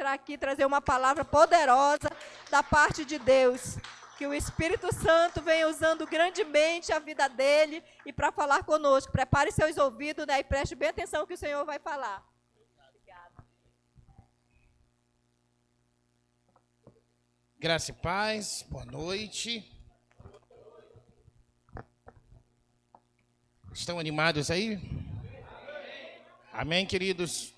entrar aqui e trazer uma palavra poderosa da parte de Deus. Que o Espírito Santo venha usando grandemente a vida dele e para falar conosco. Prepare seus ouvidos, né, e preste bem atenção no que o Senhor vai falar. Obrigada. Graça e paz, boa noite. Estão animados aí? Amém, queridos?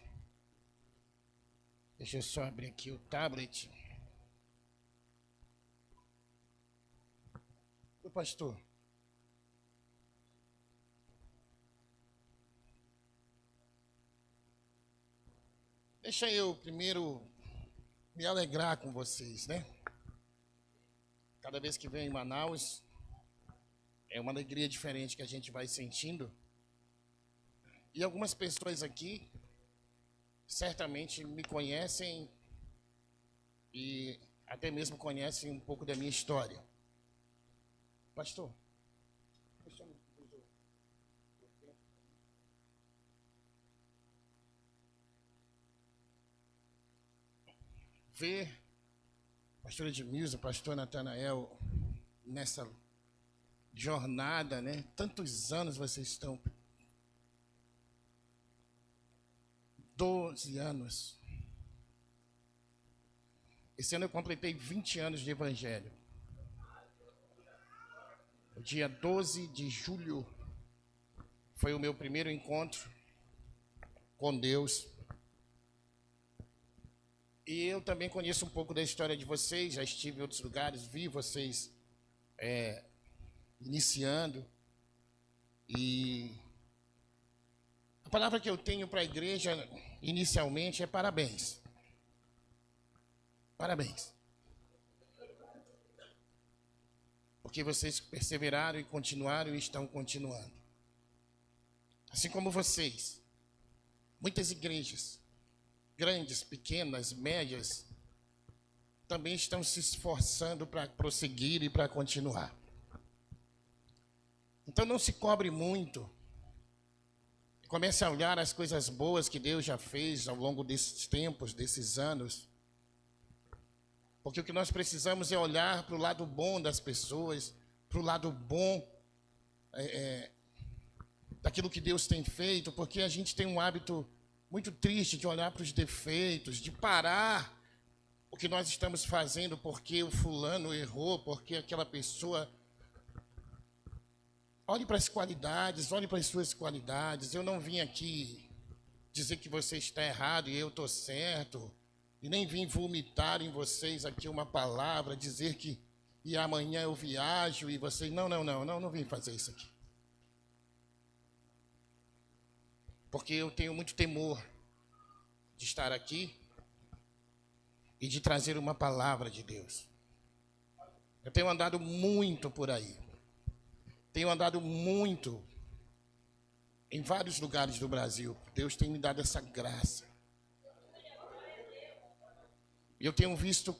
Deixa eu só abrir aqui o tablet. Ô, pastor. Deixa eu primeiro me alegrar com vocês, né? Cada vez que venho em Manaus, é uma alegria diferente que a gente vai sentindo. E algumas pessoas aqui certamente me conhecem e até mesmo conhecem um pouco da minha história. Pastor, ver pastor Edmilson, pastor Natanael nessa jornada, né? Tantos anos vocês estão. 12 anos. Esse ano eu completei 20 anos de evangelho. O dia 12 de julho foi o meu primeiro encontro com Deus. E eu também conheço um pouco da história de vocês, já estive em outros lugares, vi vocês iniciando. E a palavra que eu tenho para a igreja inicialmente é parabéns. Parabéns. Porque vocês perseveraram e continuaram e estão continuando. Assim como vocês, muitas igrejas, grandes, pequenas, médias, também estão se esforçando para prosseguir e para continuar. Então não se cobre muito. Comece a olhar as coisas boas que Deus já fez ao longo desses tempos, desses anos. Porque o que nós precisamos é olhar para o lado bom das pessoas, para o lado bom daquilo que Deus tem feito, porque a gente tem um hábito muito triste de olhar para os defeitos, de parar o que nós estamos fazendo porque o fulano errou, porque aquela pessoa... Olhe para as qualidades, olhe para as suas qualidades. Eu não vim aqui dizer que você está errado e eu estou certo, e nem vim vomitar em vocês aqui uma palavra, dizer que e amanhã eu viajo e vocês... Não vim fazer isso aqui. Porque eu tenho muito temor de estar aqui e de trazer uma palavra de Deus. Eu tenho andado muito por aí. Tenho andado muito em vários lugares do Brasil. Deus tem me dado essa graça. E eu tenho visto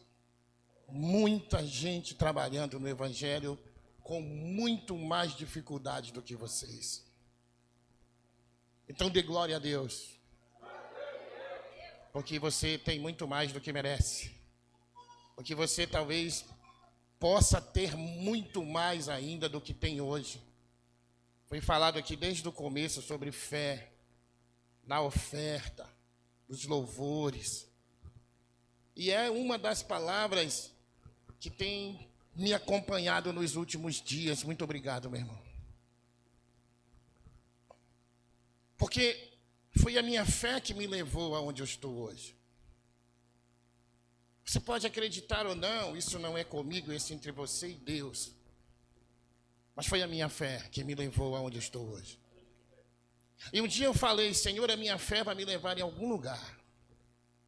muita gente trabalhando no Evangelho com muito mais dificuldade do que vocês. Então dê glória a Deus. Porque você tem muito mais do que merece. Porque você talvez possa ter muito mais ainda do que tem hoje. Foi falado aqui desde o começo sobre fé, na oferta, nos louvores. E é uma das palavras que tem me acompanhado nos últimos dias. Muito obrigado, meu irmão. Porque foi a minha fé que me levou aonde eu estou hoje. Você pode acreditar ou não, isso não é comigo, isso é entre você e Deus. Mas foi a minha fé que me levou aonde eu estou hoje. E um dia eu falei, Senhor, a minha fé vai me levar em algum lugar.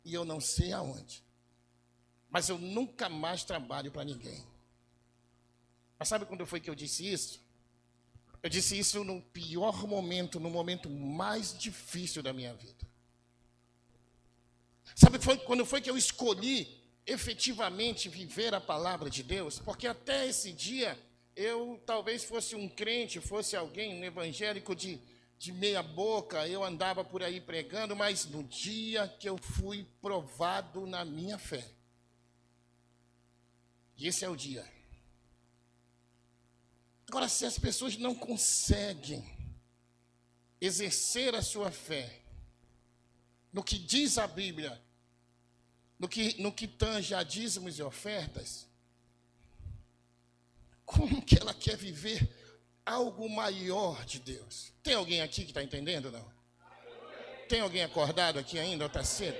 E eu não sei aonde. Mas eu nunca mais trabalho para ninguém. Mas sabe quando foi que eu disse isso? Eu disse isso no pior momento, no momento mais difícil da minha vida. Sabe quando foi que eu escolhi efetivamente viver a palavra de Deus? Porque até esse dia eu talvez fosse um crente, fosse alguém, um evangélico de de meia boca, eu andava por aí pregando, mas no dia que eu fui provado na minha fé, e esse é o dia. Agora, se as pessoas não conseguem exercer a sua fé no que diz a Bíblia, no que tange a dízimos e ofertas, como que ela quer viver algo maior de Deus? Tem alguém aqui que está entendendo, não? Tem alguém acordado aqui ainda, ou está cedo?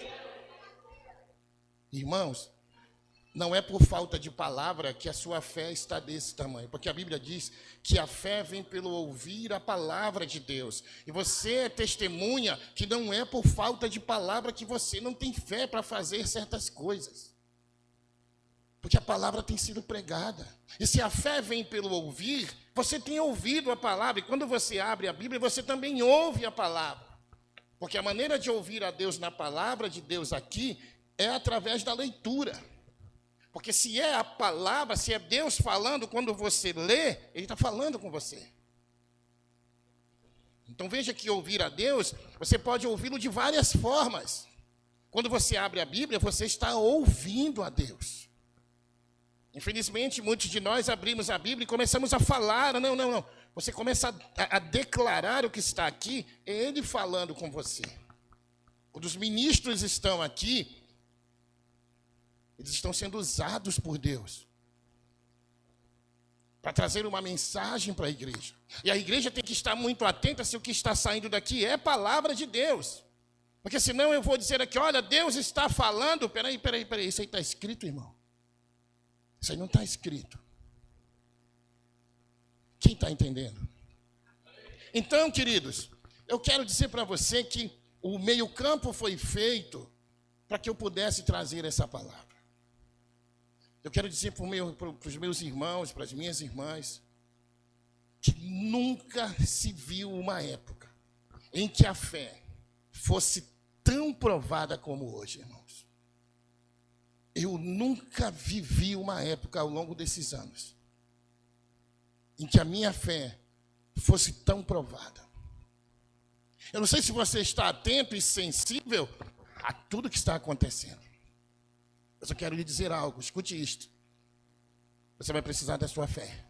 Irmãos, não é por falta de palavra que a sua fé está desse tamanho, porque a Bíblia diz que a fé vem pelo ouvir a palavra de Deus. E você é testemunha que não é por falta de palavra que você não tem fé para fazer certas coisas. Porque a palavra tem sido pregada. E se a fé vem pelo ouvir, você tem ouvido a palavra. E quando você abre a Bíblia, você também ouve a palavra. Porque a maneira de ouvir a Deus na palavra de Deus aqui é através da leitura. Porque se é a palavra, se é Deus falando, quando você lê, Ele está falando com você. Então veja que ouvir a Deus, você pode ouvi-lo de várias formas. Quando você abre a Bíblia, você está ouvindo a Deus. Infelizmente, muitos de nós abrimos a Bíblia e começamos a falar. Não. Você começa a declarar o que está aqui, é Ele falando com você. Quando os ministros estão aqui, eles estão sendo usados por Deus para trazer uma mensagem para a igreja. E a igreja tem que estar muito atenta se o que está saindo daqui é palavra de Deus. Porque senão eu vou dizer aqui, olha, Deus está falando. Peraí, isso aí está escrito, irmão? Isso aí não está escrito. Quem está entendendo? Então, queridos, eu quero dizer para você que o meio-campo foi feito para que eu pudesse trazer essa palavra. Eu quero dizer para os meus irmãos, para as minhas irmãs, que nunca se viu uma época em que a fé fosse tão provada como hoje, irmãos. Eu nunca vivi uma época ao longo desses anos em que a minha fé fosse tão provada. Eu não sei se você está atento e sensível a tudo que está acontecendo. Eu só quero lhe dizer algo, escute isto. Você vai precisar da sua fé.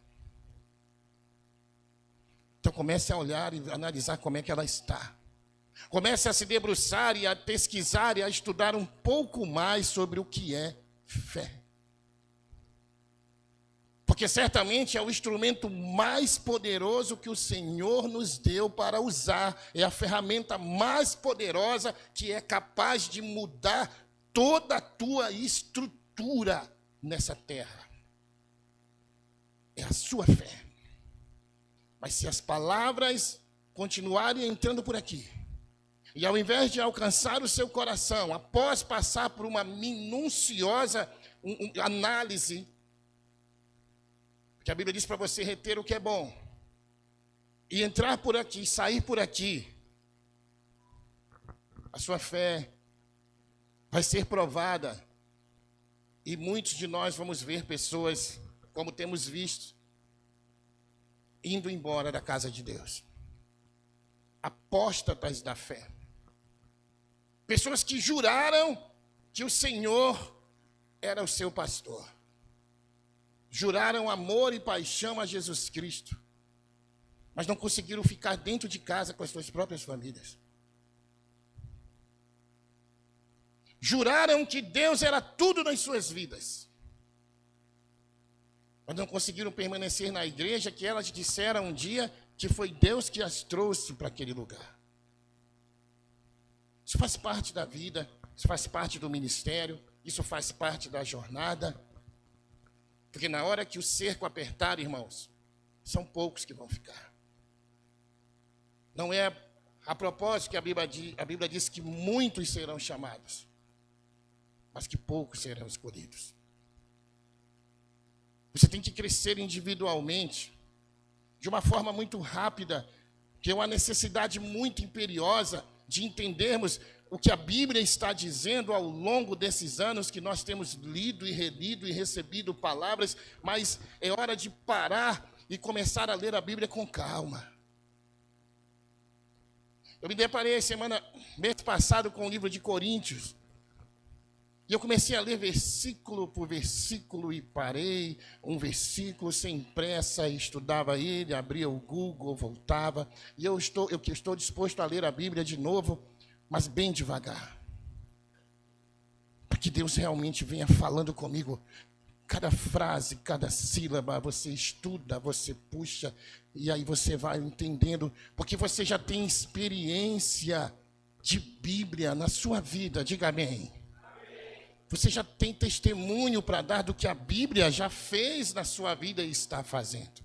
Então comece a olhar e analisar como é que ela está. Comece a se debruçar e a pesquisar e a estudar um pouco mais sobre o que é fé. Porque certamente é o instrumento mais poderoso que o Senhor nos deu para usar. É a ferramenta mais poderosa que é capaz de mudar toda a tua estrutura nessa terra. É a sua fé. Mas se as palavras continuarem entrando por aqui, e ao invés de alcançar o seu coração, após passar por uma minuciosa análise, que a Bíblia diz para você reter o que é bom, e entrar por aqui, sair por aqui, a sua fé vai ser provada, e muitos de nós vamos ver pessoas, como temos visto, indo embora da casa de Deus. Apóstatas da fé. Pessoas que juraram que o Senhor era o seu pastor. Juraram amor e paixão a Jesus Cristo, mas não conseguiram ficar dentro de casa com as suas próprias famílias. Juraram que Deus era tudo nas suas vidas, mas não conseguiram permanecer na igreja que elas disseram um dia que foi Deus que as trouxe para aquele lugar. Isso faz parte da vida, isso faz parte do ministério, isso faz parte da jornada. Porque na hora que o cerco apertar, irmãos, são poucos que vão ficar. Não é a propósito que a Bíblia diz que muitos serão chamados, mas que poucos serão escolhidos. Você tem que crescer individualmente, de uma forma muito rápida, que é uma necessidade muito imperiosa de entendermos o que a Bíblia está dizendo ao longo desses anos que nós temos lido e relido e recebido palavras, mas é hora de parar e começar a ler a Bíblia com calma. Eu me deparei mês passado com o livro de Coríntios. E eu comecei a ler versículo por versículo e parei um versículo sem pressa, estudava ele, abria o Google, voltava. E eu estou disposto a ler a Bíblia de novo, mas bem devagar. Para que Deus realmente venha falando comigo. Cada frase, cada sílaba, você estuda, você puxa, e aí você vai entendendo, porque você já tem experiência de Bíblia na sua vida, diga amém. Você já tem testemunho para dar do que a Bíblia já fez na sua vida e está fazendo.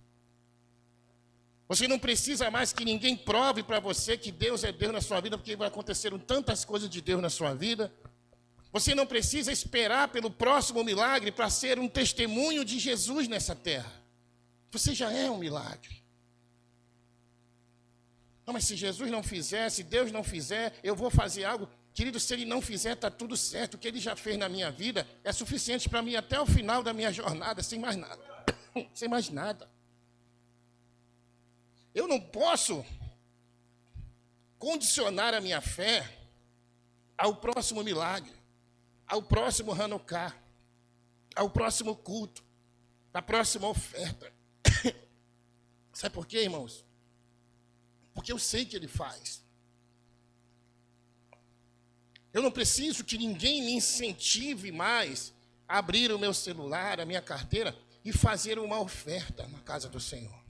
Você não precisa mais que ninguém prove para você que Deus é Deus na sua vida, porque vai acontecer tantas coisas de Deus na sua vida. Você não precisa esperar pelo próximo milagre para ser um testemunho de Jesus nessa terra. Você já é um milagre. Não, mas se Jesus não fizer, se Deus não fizer, eu vou fazer algo. Querido, se Ele não fizer, está tudo certo. O que Ele já fez na minha vida é suficiente para mim até o final da minha jornada, sem mais nada. Sem mais nada. Eu não posso condicionar a minha fé ao próximo milagre, ao próximo Hanukkah, ao próximo culto, à próxima oferta. Sabe por quê, irmãos? Porque eu sei que Ele faz. Eu não preciso que ninguém me incentive mais a abrir o meu celular, a minha carteira e fazer uma oferta na casa do Senhor.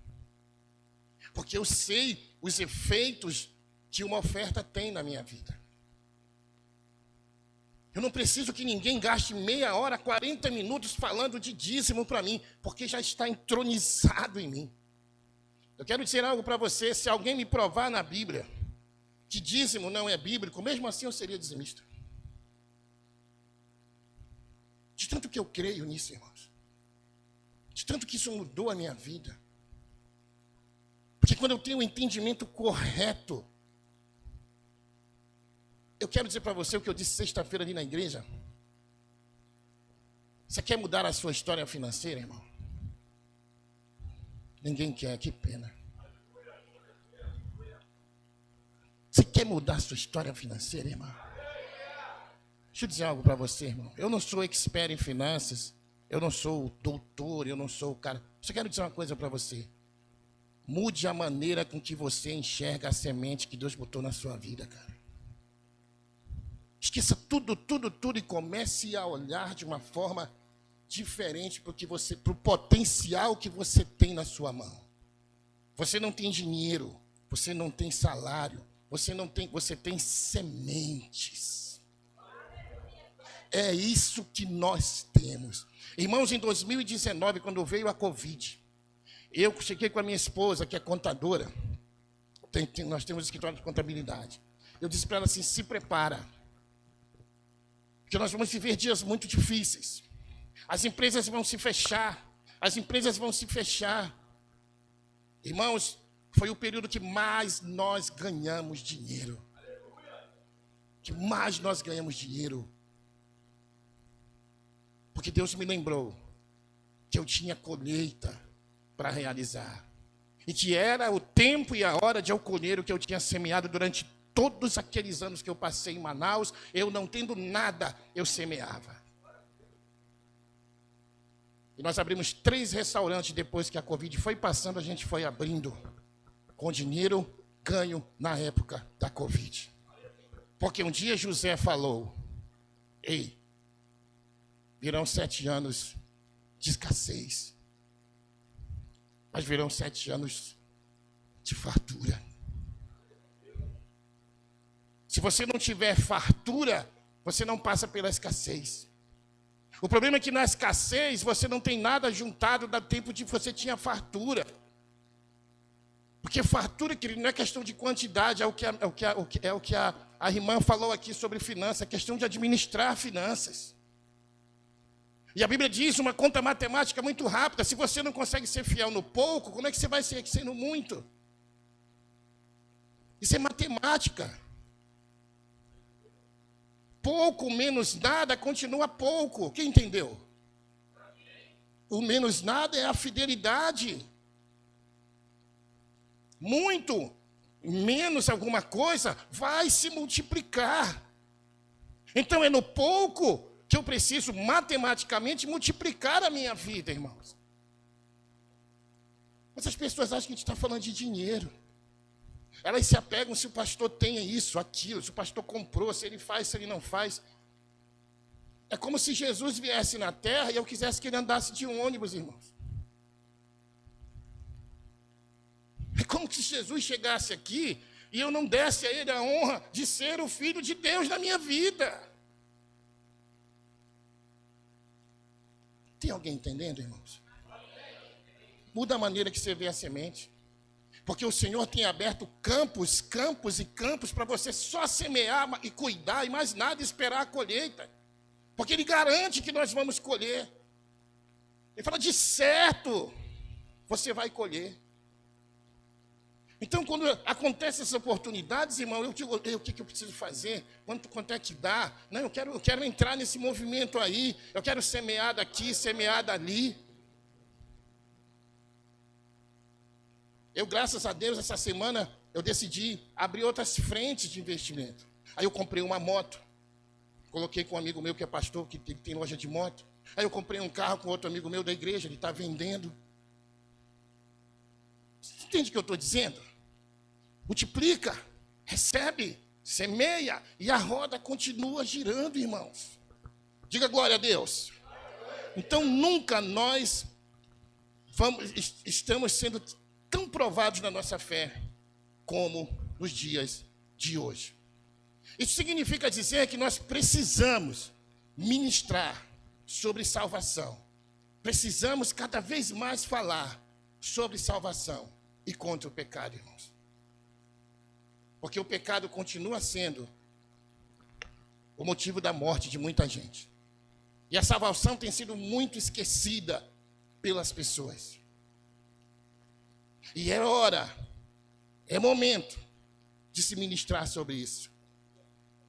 Porque eu sei os efeitos que uma oferta tem na minha vida. Eu não preciso que ninguém gaste meia hora, 40 minutos falando de dízimo para mim, porque já está entronizado em mim. Eu quero dizer algo para você, se alguém me provar na Bíblia que dízimo não é bíblico, mesmo assim eu seria dizimista. De tanto que eu creio nisso, irmãos. De tanto que isso mudou a minha vida. Porque quando eu tenho o entendimento correto, eu quero dizer para você o que eu disse sexta-feira ali na igreja. Você quer mudar a sua história financeira, irmão? Ninguém quer, que pena. Você quer mudar a sua história financeira, irmão? Deixa eu dizer algo para você, irmão. Eu não sou expert em finanças. Eu não sou doutor, eu não sou o cara. Só quero dizer uma coisa para você. Mude a maneira com que você enxerga a semente que Deus botou na sua vida, cara. Esqueça tudo e comece a olhar de uma forma diferente para o potencial que você tem na sua mão. Você não tem dinheiro, você não tem salário, você tem sementes. É isso que nós temos. Irmãos, em 2019, quando veio a Covid, eu cheguei com a minha esposa, que é contadora, nós temos escritório de contabilidade. Eu disse para ela assim, se prepara. Porque nós vamos viver dias muito difíceis. As empresas vão se fechar. Irmãos, foi o período que mais nós ganhamos dinheiro. Porque Deus me lembrou que eu tinha colheita para realizar. E que era o tempo e a hora de eu colher o que eu tinha semeado durante todos aqueles anos que eu passei em Manaus, eu não tendo nada, eu semeava. E nós abrimos 3 restaurantes depois que a Covid foi passando, a gente foi abrindo com dinheiro ganho na época da Covid. Porque um dia José falou, ei, virão 7 anos de escassez, mas virão 7 anos de fartura. Se você não tiver fartura, você não passa pela escassez. O problema é que na escassez você não tem nada juntado do tempo de você tinha fartura. Porque fartura, querido, não é questão de quantidade, é o que a irmã falou aqui sobre finanças, é questão de administrar finanças. E a Bíblia diz uma conta matemática muito rápida, se você não consegue ser fiel no pouco, como é que você vai ser no muito? Isso é matemática. Pouco menos nada continua pouco. Quem entendeu? O menos nada é a fidelidade. Muito menos alguma coisa, vai se multiplicar. Então é no pouco que eu preciso matematicamente multiplicar a minha vida, irmãos. Mas as pessoas acham que a gente está falando de dinheiro. Elas se apegam se o pastor tem isso, aquilo, se o pastor comprou, se ele faz, se ele não faz. É como se Jesus viesse na terra e eu quisesse que ele andasse de ônibus, irmãos. É como se Jesus chegasse aqui e eu não desse a ele a honra de ser o Filho de Deus na minha vida. Tem alguém entendendo, irmãos? Muda a maneira que você vê a semente. Porque o Senhor tem aberto campos, campos e campos para você só semear e cuidar e mais nada esperar a colheita. Porque Ele garante que nós vamos colher. Ele fala, de certo, você vai colher. Então, quando acontecem essas oportunidades, irmão, o que eu preciso fazer? Quanto é que dá? Não, eu quero entrar nesse movimento aí. Eu quero semear daqui, semear dali. Eu, graças a Deus, essa semana, eu decidi abrir outras frentes de investimento. Aí eu comprei uma moto. Coloquei com um amigo meu que é pastor, que tem loja de moto. Aí eu comprei um carro com outro amigo meu da igreja, ele está vendendo. Você entende o que eu estou dizendo? Multiplica, recebe, semeia e a roda continua girando, irmãos. Diga glória a Deus. Então nunca nós estamos sendo tão provados na nossa fé como nos dias de hoje. Isso significa dizer que nós precisamos ministrar sobre salvação. Precisamos cada vez mais falar sobre salvação e contra o pecado, irmãos. Porque o pecado continua sendo o motivo da morte de muita gente. E a salvação tem sido muito esquecida pelas pessoas. E é hora, é momento de se ministrar sobre isso.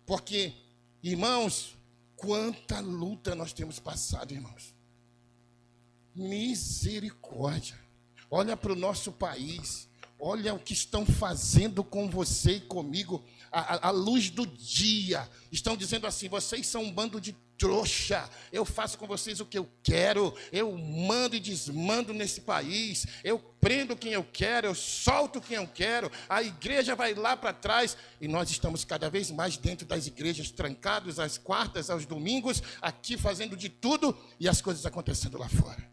Porque, irmãos, quanta luta nós temos passado, irmãos. Misericórdia. Olha para o nosso país. Olha o que estão fazendo com você e comigo à luz do dia. Estão dizendo assim, vocês são um bando de trouxa. Eu faço com vocês o que eu quero. Eu mando e desmando nesse país. Eu prendo quem eu quero. Eu solto quem eu quero. A igreja vai lá para trás. E nós estamos cada vez mais dentro das igrejas, trancados às quartas, aos domingos, aqui fazendo de tudo e as coisas acontecendo lá fora.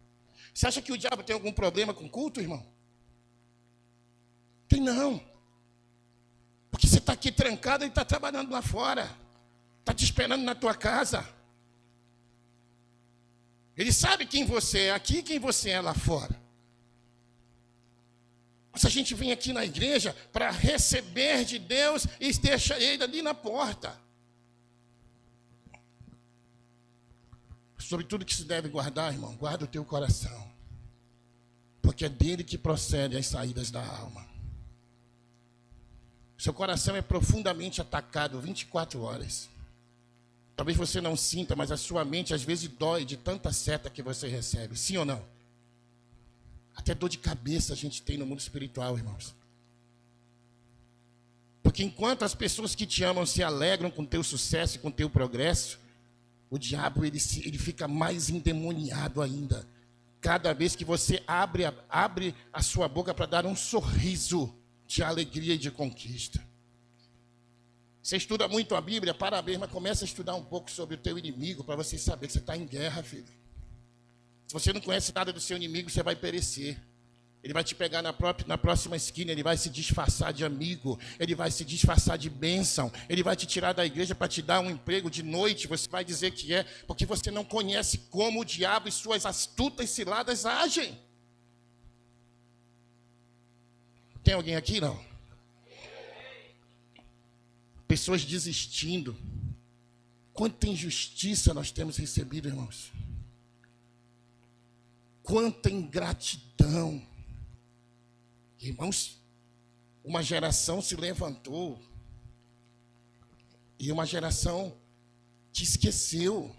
Você acha que o diabo tem algum problema com culto, irmão? Tem não. Porque você está aqui trancado e está trabalhando lá fora. Está te esperando na tua casa. Ele sabe quem você é aqui e quem você é lá fora. Mas a gente vem aqui na igreja para receber de Deus e deixa Ele ali na porta. Sobre tudo que se deve guardar, irmão, guarda o teu coração. Porque é dele que procede as saídas da alma. Seu coração é profundamente atacado 24 horas. Talvez você não sinta, mas a sua mente às vezes dói de tanta seta que você recebe. Sim ou não? Até dor de cabeça a gente tem no mundo espiritual, irmãos. Porque enquanto as pessoas que te amam se alegram com o teu sucesso e com o teu progresso, o diabo ele fica mais endemoniado ainda. Cada vez que você abre a sua boca para dar um sorriso de alegria e de conquista. Você estuda muito a Bíblia, parabéns, mas começa a estudar um pouco sobre o teu inimigo para você saber que você está em guerra, filho. Se você não conhece nada do seu inimigo, você vai perecer. Ele vai te pegar na próxima esquina, ele vai se disfarçar de amigo, ele vai se disfarçar de bênção, ele vai te tirar da igreja para te dar um emprego de noite, você vai dizer que é, porque você não conhece como o diabo e suas astutas ciladas agem. Tem alguém aqui, não? Pessoas desistindo. Quanta injustiça nós temos recebido, irmãos. Quanta ingratidão. Irmãos, uma geração se levantou e uma geração que esqueceu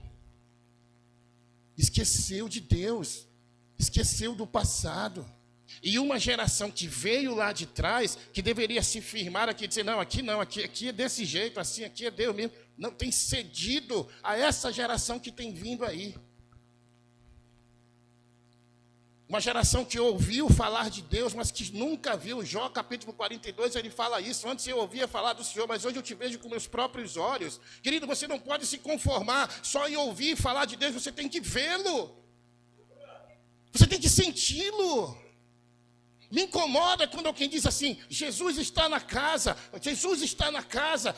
de Deus, esqueceu do passado. E uma geração que veio lá de trás, que deveria se firmar aqui, dizer, não, aqui é desse jeito, assim, aqui é Deus mesmo. Não, tem cedido a essa geração que tem vindo aí. Uma geração que ouviu falar de Deus, mas que nunca viu. Jó, capítulo 42, ele fala isso. Antes eu ouvia falar do Senhor, mas hoje eu te vejo com meus próprios olhos. Querido, você não pode se conformar só em ouvir falar de Deus, você tem que vê-lo. Você tem que senti-lo. Me incomoda quando alguém diz assim, Jesus está na casa,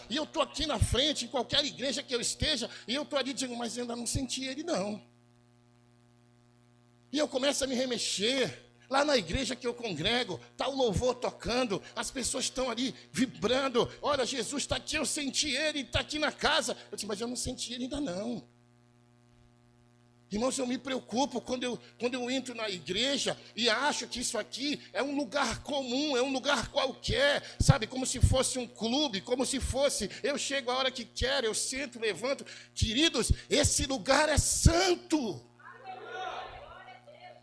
e eu estou aqui na frente, em qualquer igreja que eu esteja, e eu estou ali dizendo, mas eu ainda não senti ele não. E eu começo a me remexer. Lá na igreja que eu congrego, está o louvor tocando, as pessoas estão ali vibrando. Olha, Jesus está aqui, eu senti ele, está aqui na casa. Eu disse, mas eu não senti ele ainda não. Irmãos, eu me preocupo quando eu entro na igreja e acho que isso aqui é um lugar comum, é um lugar qualquer, sabe? Como se fosse um clube, como se fosse, eu chego a hora que quero, eu sento, levanto. Queridos, esse lugar é santo.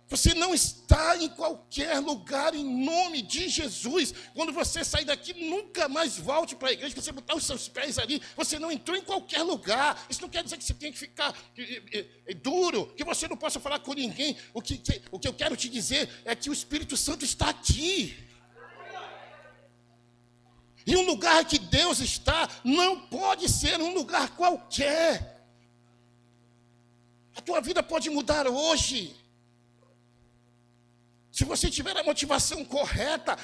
Você não está em qualquer lugar em nome de Jesus. Quando você sair daqui, nunca mais volte para a igreja. Você botar os seus pés ali, você não entrou em qualquer lugar. Isso não quer dizer que você tem que ficar duro, que você não possa falar com ninguém. O que eu quero te dizer é que o Espírito Santo está aqui. E um lugar que Deus está não pode ser um lugar qualquer. A tua vida pode mudar hoje. Se você tiver a motivação correta,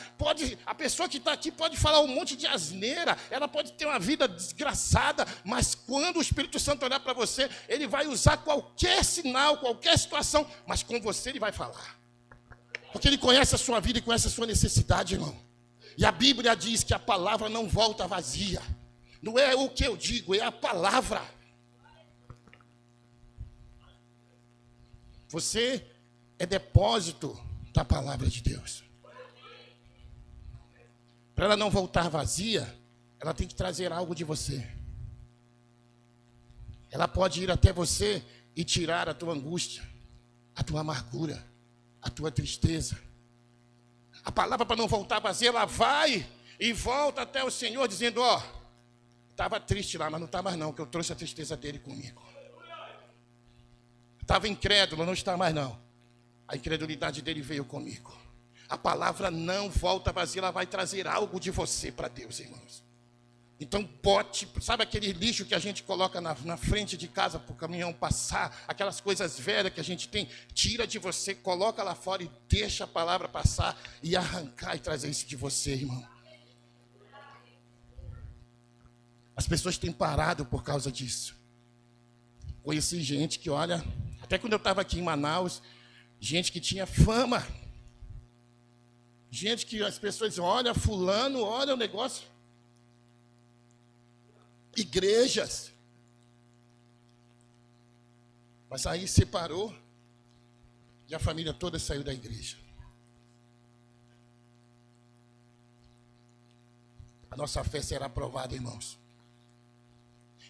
a pessoa que está aqui pode falar um monte de asneira, ela pode ter uma vida desgraçada, mas quando o Espírito Santo olhar para você, ele vai usar qualquer sinal, qualquer situação, mas com você ele vai falar. Porque ele conhece a sua vida e conhece a sua necessidade, irmão. E a Bíblia diz que a palavra não volta vazia. Não é o que eu digo, é a palavra. Você é depósito da palavra de Deus. Para ela não voltar vazia, ela tem que trazer algo de você. Ela pode ir até você e tirar a tua angústia, a tua amargura, a tua tristeza. A palavra, para não voltar vazia, ela vai e volta até o Senhor dizendo, ó, estava triste lá, mas não está mais não, que eu trouxe a tristeza dele comigo. Estava incrédulo, não está mais não. A incredulidade dele veio comigo. A palavra não volta vazia, ela vai trazer algo de você para Deus, irmãos. Então bote, sabe aquele lixo que a gente coloca na frente de casa para o caminhão passar, aquelas coisas velhas que a gente tem, tira de você, coloca lá fora e deixa a palavra passar e arrancar e trazer isso de você, irmão. As pessoas têm parado por causa disso. Conheci gente que, olha, até quando eu estava aqui em Manaus, gente que tinha fama. Gente que as pessoas olham, fulano, olha o negócio. Igrejas. Mas aí separou e a família toda saiu da igreja. A nossa fé será aprovada, irmãos.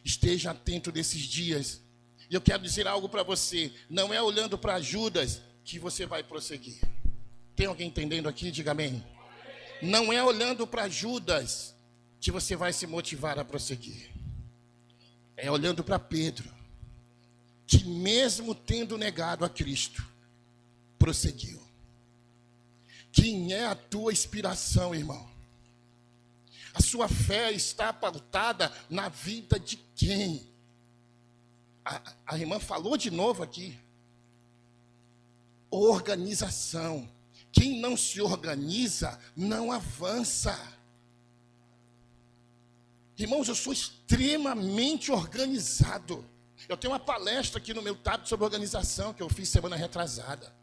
Esteja atento nesses dias. E eu quero dizer algo para você. Não é olhando para Judas que você vai prosseguir. Tem alguém entendendo aqui? Diga amém. Não é olhando para Judas que você vai se motivar a prosseguir. É olhando para Pedro, que mesmo tendo negado a Cristo, prosseguiu. Quem é a tua inspiração, irmão? A sua fé está pautada na vida de quem? A irmã falou de novo aqui. Organização. Quem não se organiza, não avança. Irmãos, eu sou extremamente organizado. Eu tenho uma palestra aqui no meu tablet sobre organização, que eu fiz semana retrasada.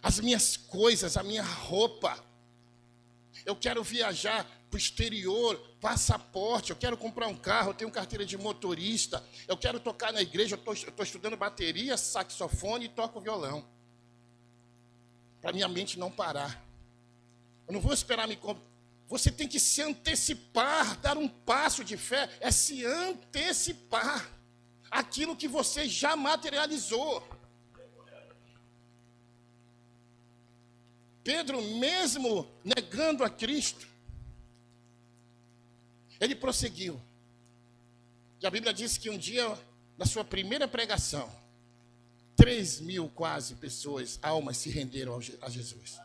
As minhas coisas, a minha roupa. Eu quero viajar para o exterior, passaporte, eu quero comprar um carro, eu tenho carteira de motorista, eu quero tocar na igreja, eu estou estudando bateria, saxofone e toco violão. Para minha mente não parar. Eu não vou esperar me... Você tem que se antecipar, dar um passo de fé, é se antecipar aquilo que você já materializou. Pedro, mesmo negando a Cristo, ele prosseguiu. E a Bíblia diz que um dia, na sua primeira pregação, 3.000 quase pessoas, almas, se renderam a Jesus.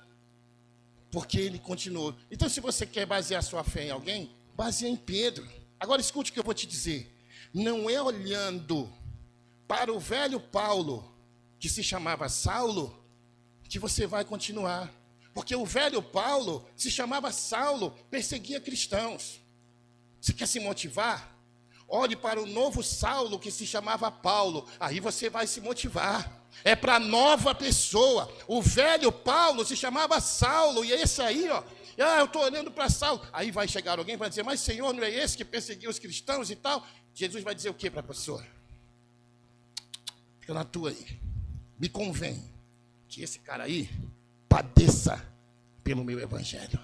Porque ele continuou. Então, se você quer basear sua fé em alguém, baseia em Pedro. Agora, escute o que eu vou te dizer. Não é olhando para o velho Paulo, que se chamava Saulo, que você vai continuar. Porque o velho Paulo se chamava Saulo, perseguia cristãos. Você quer se motivar? Olhe para o novo Saulo, que se chamava Paulo. Aí você vai se motivar. É para a nova pessoa. O velho Paulo se chamava Saulo. E é esse aí, ó. Eu estou olhando para Saulo. Aí vai chegar alguém e vai dizer, mas Senhor, não é esse que perseguiu os cristãos e tal? Jesus vai dizer o que para a pessoa? Fica na tua aí. Me convém que esse cara aí padeça pelo meu evangelho.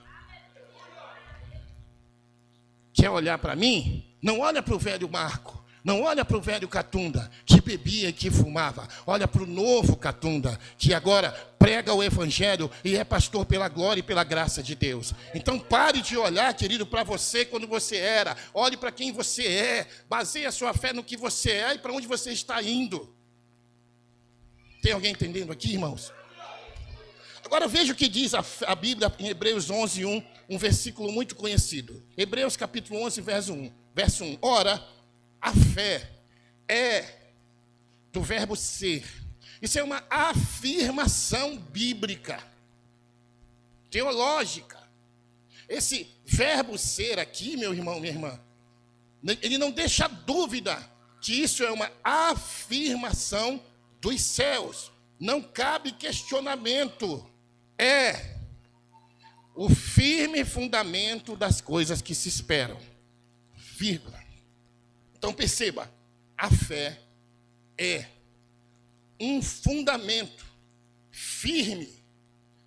Quer olhar para mim? Não olha para o velho Marco. Não olha para o velho Catunda, que bebia e que fumava. Olha para o novo Catunda, que agora prega o evangelho e é pastor pela glória e pela graça de Deus. Então pare de olhar, querido, para você quando você era. Olhe para quem você é. Baseie a sua fé no que você é e para onde você está indo. Tem alguém entendendo aqui, irmãos? Agora veja o que diz a Bíblia em Hebreus 11:1, um versículo muito conhecido. Hebreus capítulo 11, verso 1. Ora, a fé é do verbo ser. Isso é uma afirmação bíblica, teológica. Esse verbo ser aqui, meu irmão, minha irmã, ele não deixa dúvida que isso é uma afirmação dos céus. Não cabe questionamento. É o firme fundamento das coisas que se esperam. Vírgula. Então perceba, a fé é um fundamento firme,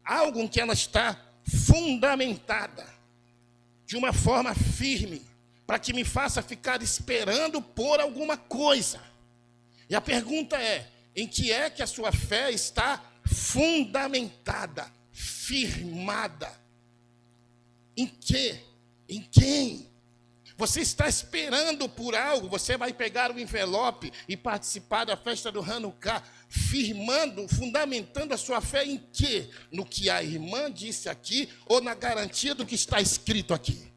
algo em que ela está fundamentada, de uma forma firme, para que me faça ficar esperando por alguma coisa. E a pergunta é, em que é que a sua fé está fundamentada, firmada? Em quê? Em quem? Você está esperando por algo, você vai pegar o envelope e participar da festa do Hanukkah, firmando, fundamentando a sua fé em quê? No que a irmã disse aqui ou na garantia do que está escrito aqui?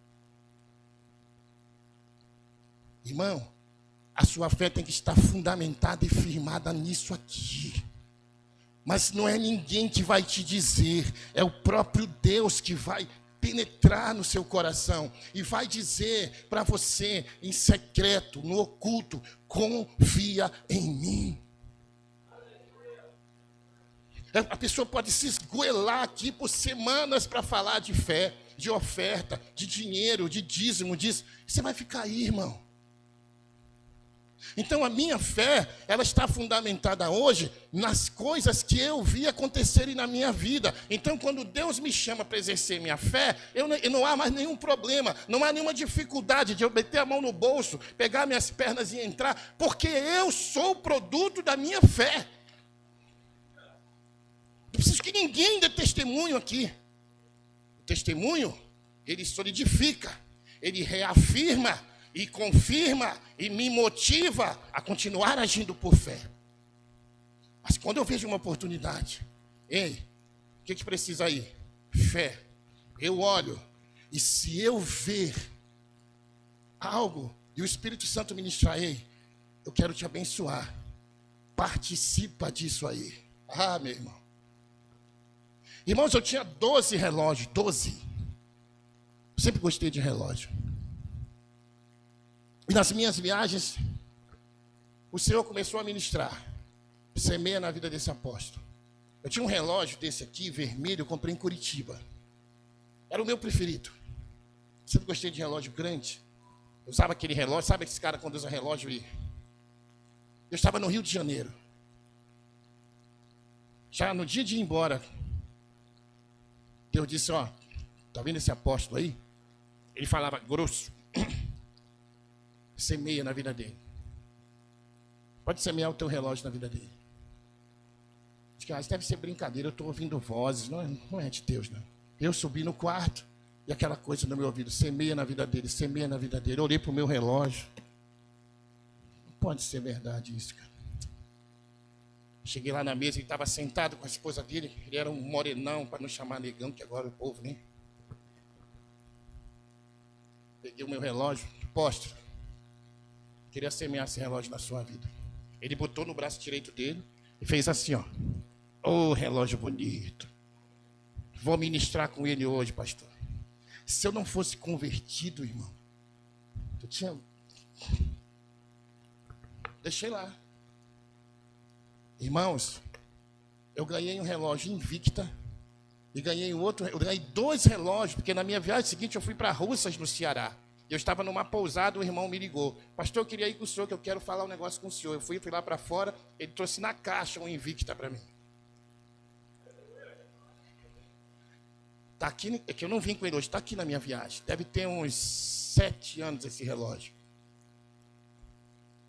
Irmão, a sua fé tem que estar fundamentada e firmada nisso aqui. Mas não é ninguém que vai te dizer, é o próprio Deus que vai penetrar no seu coração e vai dizer para você em secreto, no oculto, confia em mim. A pessoa pode se esgoelar aqui por semanas para falar de fé, de oferta, de dinheiro, de dízimo, disso. Você vai ficar aí, irmão. Então a minha fé, ela está fundamentada hoje nas coisas que eu vi acontecerem na minha vida. Então quando Deus me chama para exercer minha fé, não há mais nenhum problema, não há nenhuma dificuldade de eu meter a mão no bolso, pegar minhas pernas e entrar, porque eu sou o produto da minha fé. Não preciso que ninguém dê testemunho aqui. O testemunho, ele solidifica, ele reafirma, e confirma e me motiva a continuar agindo por fé. Mas quando eu vejo uma oportunidade, o que precisa aí? Fé. Eu olho, e se eu ver algo, e o Espírito Santo ministrar, eu quero te abençoar. Participa disso aí. Ah, meu irmão. Irmãos, eu tinha 12 relógios, 12. Eu sempre gostei de relógio. E nas minhas viagens, o Senhor começou a ministrar. Semeia na vida desse apóstolo. Eu tinha um relógio desse aqui, vermelho, eu comprei em Curitiba. Era o meu preferido. Sempre gostei de relógio grande. Eu usava aquele relógio, sabe esse cara quando usa relógio? Eu estava no Rio de Janeiro. Já no dia de ir embora, Deus disse, tá vendo esse apóstolo aí? Ele falava grosso. Semeia na vida dele. Pode semear o teu relógio na vida dele. que deve ser brincadeira, eu estou ouvindo vozes, não é de Deus, não. Eu subi no quarto e aquela coisa no meu ouvido, semeia na vida dele, semeia na vida dele. Eu olhei para o meu relógio. Não pode ser verdade isso, cara. Cheguei lá na mesa, ele estava sentado com a esposa dele, ele era um morenão, para não chamar negão, que agora o povo, né? Peguei o meu relógio, apóstolo, queria semear esse relógio na sua vida. Ele botou no braço direito dele e fez assim, ó. Ô, relógio bonito. Vou ministrar com ele hoje, pastor. Se eu não fosse convertido, irmão, eu tinha... Deixei lá. Irmãos, eu ganhei um relógio Invicta e ganhei outro. Eu ganhei 2 relógios, porque na minha viagem seguinte eu fui para Russas, no Ceará. Eu estava numa pousada, o irmão me ligou. Pastor, eu queria ir com o senhor, que eu quero falar um negócio com o senhor. Eu fui lá para fora, ele trouxe na caixa um Invicta para mim. Está aqui, é que eu não vim com ele hoje, está aqui na minha viagem. Deve ter uns 7 anos esse relógio.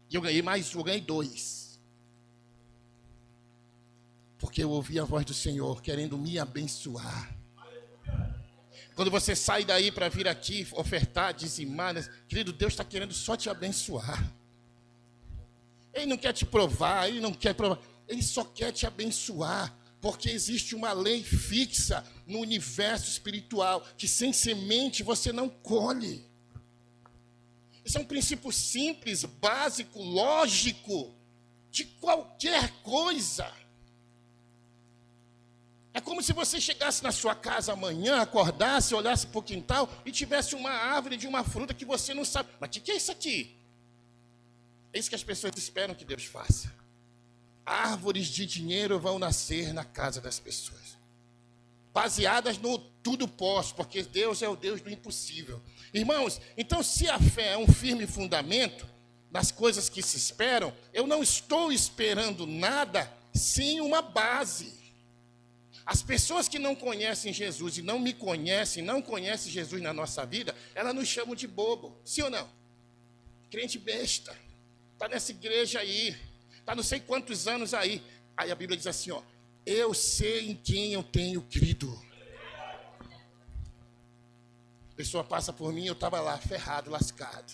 E eu ganhei 2. Porque eu ouvi a voz do Senhor querendo me abençoar. Quando você sai daí para vir aqui, ofertar, dizimar, querido, Deus está querendo só te abençoar. Ele não quer te provar, ele só quer te abençoar. Porque existe uma lei fixa no universo espiritual, que sem semente você não colhe. Esse é um princípio simples, básico, lógico, de qualquer coisa. É como se você chegasse na sua casa amanhã, acordasse, olhasse para o quintal e tivesse uma árvore de uma fruta que você não sabe. Mas o que é isso aqui? É isso que as pessoas esperam que Deus faça. Árvores de dinheiro vão nascer na casa das pessoas. Baseadas no tudo posso, porque Deus é o Deus do impossível. Irmãos, então se a fé é um firme fundamento nas coisas que se esperam, eu não estou esperando nada sem uma base. As pessoas que não conhecem Jesus e não me conhecem, não conhecem Jesus na nossa vida, elas nos chamam de bobo, sim ou não? Crente besta, está nessa igreja aí, está não sei quantos anos aí. Aí a Bíblia diz assim, ó, eu sei em quem eu tenho crido. A pessoa passa por mim, eu estava lá, ferrado, lascado.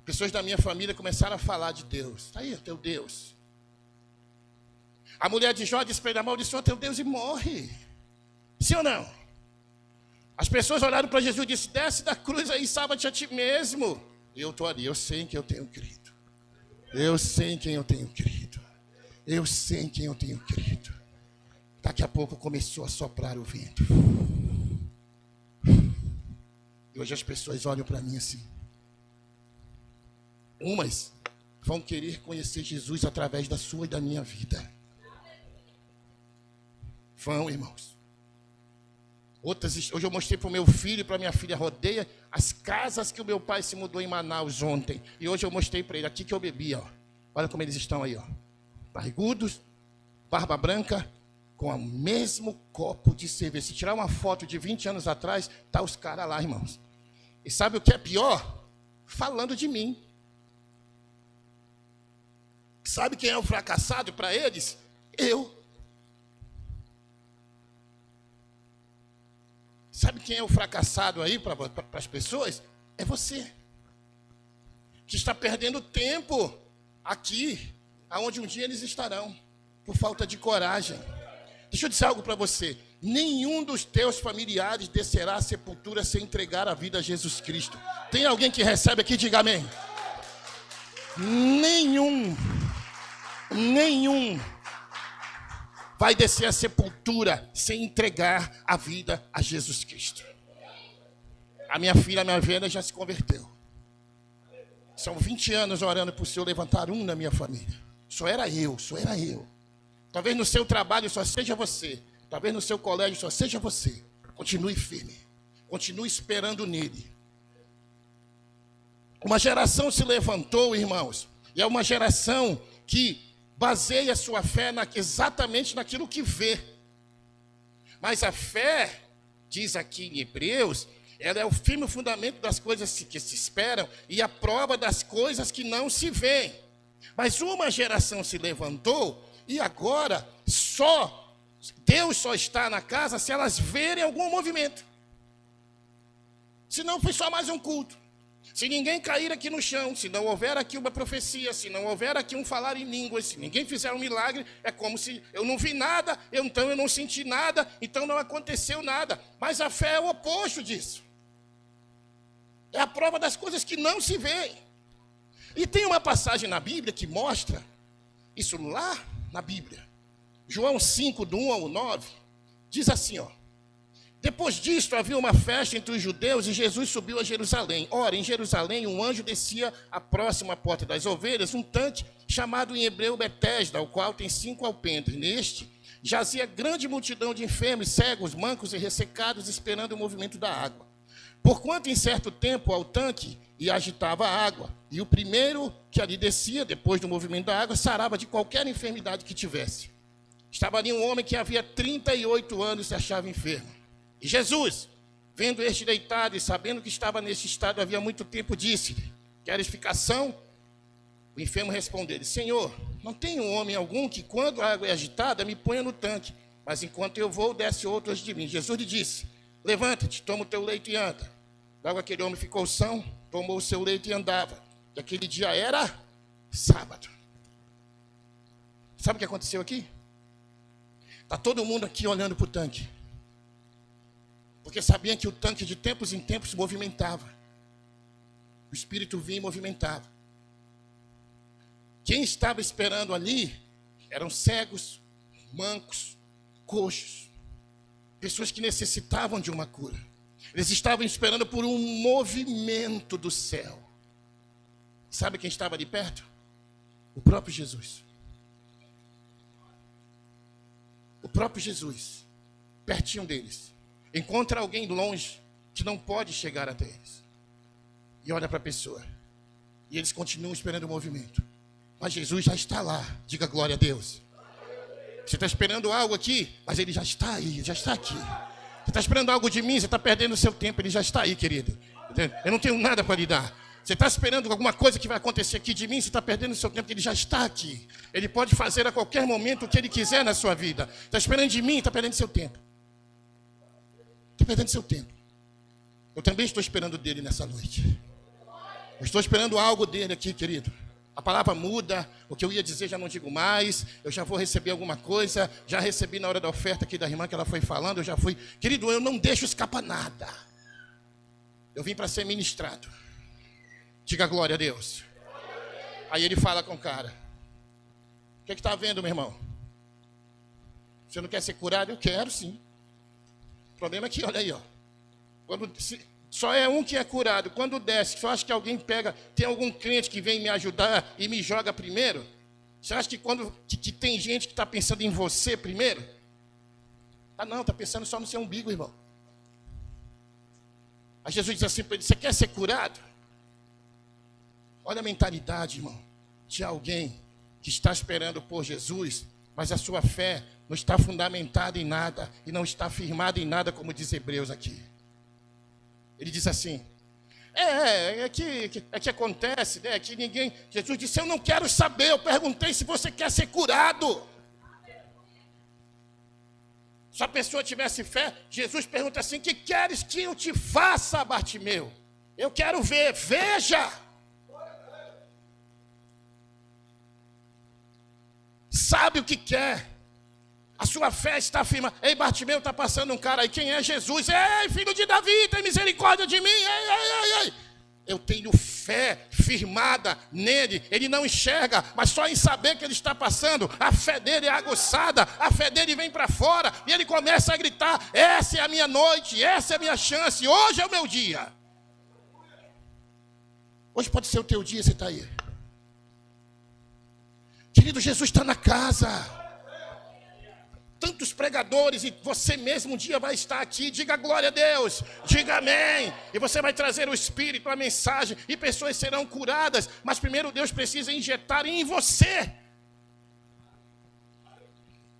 Pessoas da minha família começaram a falar de Deus. Está aí o teu Deus. A mulher de Jó disse para ele, amaldiçoa teu Deus e morre. Sim ou não? As pessoas olharam para Jesus e disseram, desce da cruz aí e salva-te a ti mesmo. E eu estou ali, eu sei em quem eu tenho crido. Eu sei em quem eu tenho crido. Eu sei em quem eu tenho crido. Daqui a pouco começou a soprar o vento. E hoje as pessoas olham para mim assim. Umas vão querer conhecer Jesus através da sua e da minha vida. Vão, irmãos. Outras, hoje eu mostrei para o meu filho e para minha filha rodeia as casas que o meu pai se mudou em Manaus ontem. E hoje eu mostrei para ele, aqui que eu bebi, ó. Olha como eles estão aí, ó. Barrigudos, barba branca, com o mesmo copo de cerveja. Se tirar uma foto de 20 anos atrás, tá os caras lá, irmãos. E sabe o que é pior? Falando de mim. Sabe quem é o fracassado para eles? Eu. Sabe quem é o fracassado aí para as pessoas? É você. Que está perdendo tempo aqui, aonde um dia eles estarão, por falta de coragem. Deixa eu dizer algo para você. Nenhum dos teus familiares descerá à sepultura sem entregar a vida a Jesus Cristo. Tem alguém que recebe aqui? Diga amém. Nenhum vai descer à sepultura sem entregar a vida a Jesus Cristo. A minha filha, a minha venda já se converteu. São 20 anos orando para o Senhor levantar um na minha família. Só era eu. Talvez no seu trabalho só seja você. Talvez no seu colégio só seja você. Continue firme. Continue esperando nele. Uma geração se levantou, irmãos. E é uma geração que baseia a sua fé exatamente naquilo que vê. Mas a fé, diz aqui em Hebreus, ela é o firme fundamento das coisas que se esperam e a prova das coisas que não se veem. Mas uma geração se levantou E agora, Deus só está na casa se elas verem algum movimento. Se não, foi só mais um culto. Se ninguém cair aqui no chão, se não houver aqui uma profecia, se não houver aqui um falar em línguas, se ninguém fizer um milagre, é como se eu não vi nada, então eu não senti nada, então não aconteceu nada. Mas a fé é o oposto disso. É a prova das coisas que não se veem. E tem uma passagem na Bíblia que mostra isso lá na Bíblia. João 5, do 1 ao 9, diz assim, ó. Depois disto havia uma festa entre os judeus e Jesus subiu a Jerusalém. Ora, em Jerusalém um anjo descia à próxima porta das ovelhas, um tanque chamado em hebreu Betesda, o qual tem 5 alpendres. Neste jazia grande multidão de enfermos, cegos, mancos e ressecados, esperando o movimento da água. Porquanto em certo tempo ao tanque e agitava a água, e o primeiro que ali descia, depois do movimento da água, sarava de qualquer enfermidade que tivesse. Estava ali um homem que havia 38 anos se achava enfermo. E Jesus, vendo este deitado e sabendo que estava nesse estado havia muito tempo, disse-lhe: queres ficar são? O enfermo respondeu-lhe: Senhor, não tenho homem algum que, quando a água é agitada, me ponha no tanque, mas enquanto eu vou, desce outro antes de mim. Jesus lhe disse: levanta-te, toma o teu leito e anda. Logo aquele homem ficou são, tomou o seu leito e andava. E aquele dia era sábado. Sabe o que aconteceu aqui? Está todo mundo aqui olhando para o tanque. Porque sabiam que o tanque de tempos em tempos se movimentava. O Espírito vinha e movimentava. Quem estava esperando ali eram cegos, mancos, coxos. Pessoas que necessitavam de uma cura. Eles estavam esperando por um movimento do céu. Sabe quem estava ali perto? O próprio Jesus. O próprio Jesus, pertinho deles, encontra alguém longe que não pode chegar até eles. E olha para a pessoa. E eles continuam esperando o movimento. Mas Jesus já está lá. Diga glória a Deus. Você está esperando algo aqui, mas ele já está aí, já está aqui. Você está esperando algo de mim, você está perdendo o seu tempo, ele já está aí, querido. Eu não tenho nada para lhe dar. Você está esperando alguma coisa que vai acontecer aqui de mim, você está perdendo o seu tempo, ele já está aqui. Ele pode fazer a qualquer momento o que ele quiser na sua vida. Está esperando de mim, está perdendo seu tempo. Está perdendo seu tempo. Eu também estou esperando dele nessa noite. Eu estou esperando algo dele aqui, querido. A palavra muda, o que eu ia dizer já não digo mais, eu já vou receber alguma coisa, já recebi na hora da oferta aqui da irmã que ela foi falando, eu já fui. Querido, eu não deixo escapar nada. Eu vim para ser ministrado. Diga glória a Deus. Aí ele fala com o cara: o que está vendo, meu irmão? Você não quer ser curado? Eu quero, sim. O problema é que, olha aí, ó. Só é um que é curado. Quando desce, só acha que alguém pega, tem algum crente que vem me ajudar e me joga primeiro? Você acha que que tem gente que está pensando em você primeiro? Ah, não, está pensando só no seu umbigo, irmão. Aí Jesus diz assim para ele: você quer ser curado? Olha a mentalidade, irmão, de alguém que está esperando por Jesus, mas a sua fé não está fundamentada em nada e não está firmada em nada, como diz Hebreus aqui. Ele diz assim: é que acontece, né? Que ninguém. Jesus disse: eu não quero saber. Eu perguntei se você quer ser curado. Se a pessoa tivesse fé, Jesus pergunta assim: que queres que eu te faça, Bartimeu? Eu quero ver, veja. Sabe o que quer. A sua fé está firme. Ei, Bartimeu, está passando um cara aí. Quem é Jesus? Ei, filho de Davi, tem misericórdia de mim. Ei. Eu tenho fé firmada nele. Ele não enxerga, mas só em saber que ele está passando, a fé dele é aguçada, a fé dele vem para fora, e ele começa a gritar: essa é a minha noite, essa é a minha chance, hoje é o meu dia. Hoje pode ser o teu dia, você está aí. Querido, Jesus está na casa. Tantos pregadores, e você mesmo um dia vai estar aqui. Diga glória a Deus, diga amém. E você vai trazer o Espírito, a mensagem, e pessoas serão curadas. Mas primeiro Deus precisa injetar em você.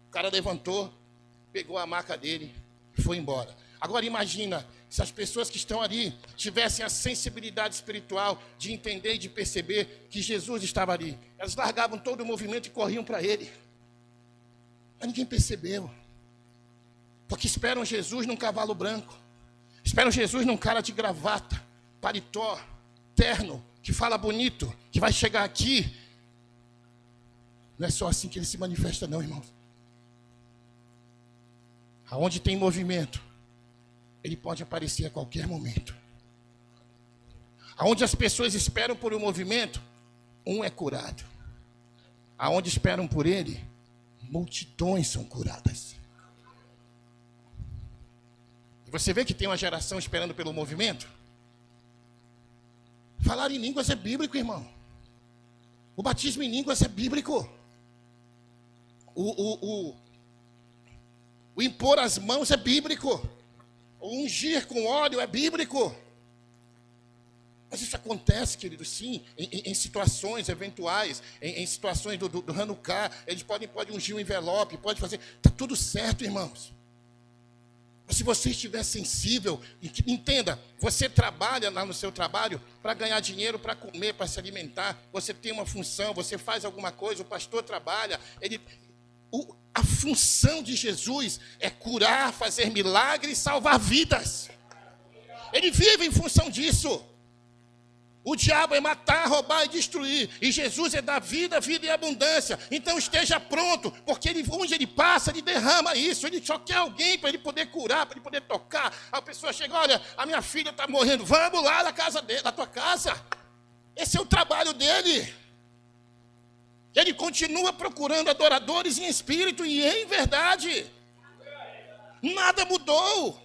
O cara levantou, pegou a maca dele e foi embora. Agora imagina se as pessoas que estão ali tivessem a sensibilidade espiritual de entender e de perceber que Jesus estava ali. Elas largavam todo o movimento e corriam para ele. Mas ninguém percebeu. Porque esperam Jesus num cavalo branco. Esperam Jesus num cara de gravata, paletó, terno, que fala bonito, que vai chegar aqui. Não é só assim que ele se manifesta, não, irmãos. Aonde tem movimento, ele pode aparecer a qualquer momento. Aonde as pessoas esperam por um movimento, um é curado. Aonde esperam por ele, multidões são curadas. E você vê que tem uma geração esperando pelo movimento? Falar em línguas é bíblico, irmão. O batismo em línguas é bíblico. O impor as mãos é bíblico. O ungir com óleo é bíblico. Mas isso acontece, querido, sim, em situações eventuais, em situações do Hanukkah. Eles podem ungir um envelope, pode fazer. Está tudo certo, irmãos. Mas se você estiver sensível, entenda, você trabalha lá no seu trabalho para ganhar dinheiro, para comer, para se alimentar. Você tem uma função, você faz alguma coisa, o pastor trabalha. A função de Jesus é curar, fazer milagres, salvar vidas. Ele vive em função disso. O diabo é matar, roubar e destruir. E Jesus é dar vida, vida e abundância. Então esteja pronto, porque onde ele passa, ele derrama isso. Ele só quer alguém para ele poder curar, para ele poder tocar. A pessoa chega, olha, a minha filha está morrendo. Vamos lá na casa dele, na tua casa. Esse é o trabalho dele. Ele continua procurando adoradores em espírito e em verdade. Nada mudou.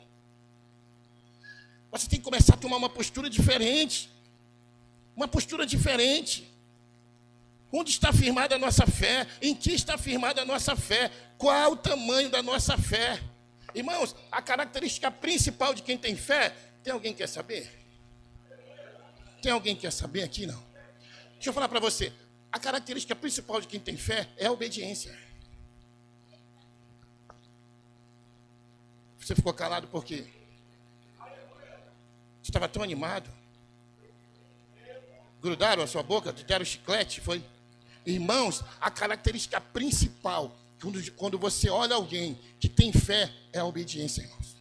Você tem que começar a tomar uma postura diferente. Uma postura diferente. Onde está firmada a nossa fé? Em que está firmada a nossa fé? Qual o tamanho da nossa fé? Irmãos, a característica principal de quem tem fé, tem alguém que quer saber? Tem alguém que quer saber aqui? Não. Deixa eu falar para você. A característica principal de quem tem fé é a obediência. Você ficou calado por quê? Você estava tão animado. Grudaram a sua boca, te deram chiclete, foi? Irmãos, a característica principal, quando você olha alguém que tem fé, é a obediência, irmãos.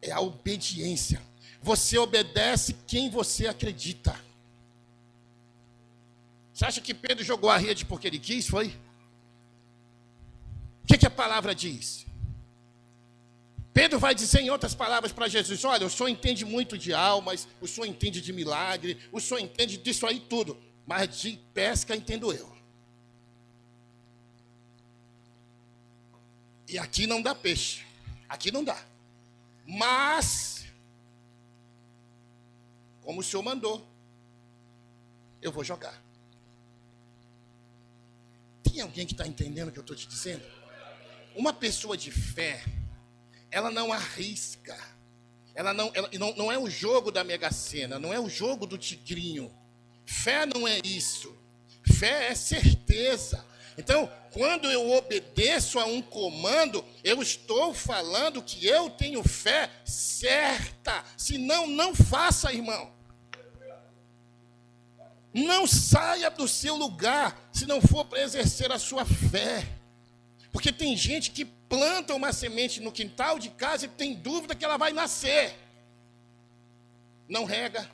É a obediência. Você obedece quem você acredita. Você acha que Pedro jogou a rede porque ele quis, foi? O que a palavra diz? Pedro vai dizer em outras palavras para Jesus, olha, o senhor entende muito de almas, o senhor entende de milagre, o senhor entende disso aí tudo, mas de pesca entendo eu. E aqui não dá peixe, aqui não dá. Mas, como o senhor mandou, eu vou jogar. Tem alguém que está entendendo o que eu estou te dizendo? Uma pessoa de fé, ela não arrisca. Ela não é o jogo da Mega Sena, não é o jogo do tigrinho. Fé não é isso. Fé é certeza. Então, quando eu obedeço a um comando, eu estou falando que eu tenho fé certa. Senão, não faça, irmão. Não saia do seu lugar se não for para exercer a sua fé. Porque tem gente que planta uma semente no quintal de casa e tem dúvida que ela vai nascer. Não rega,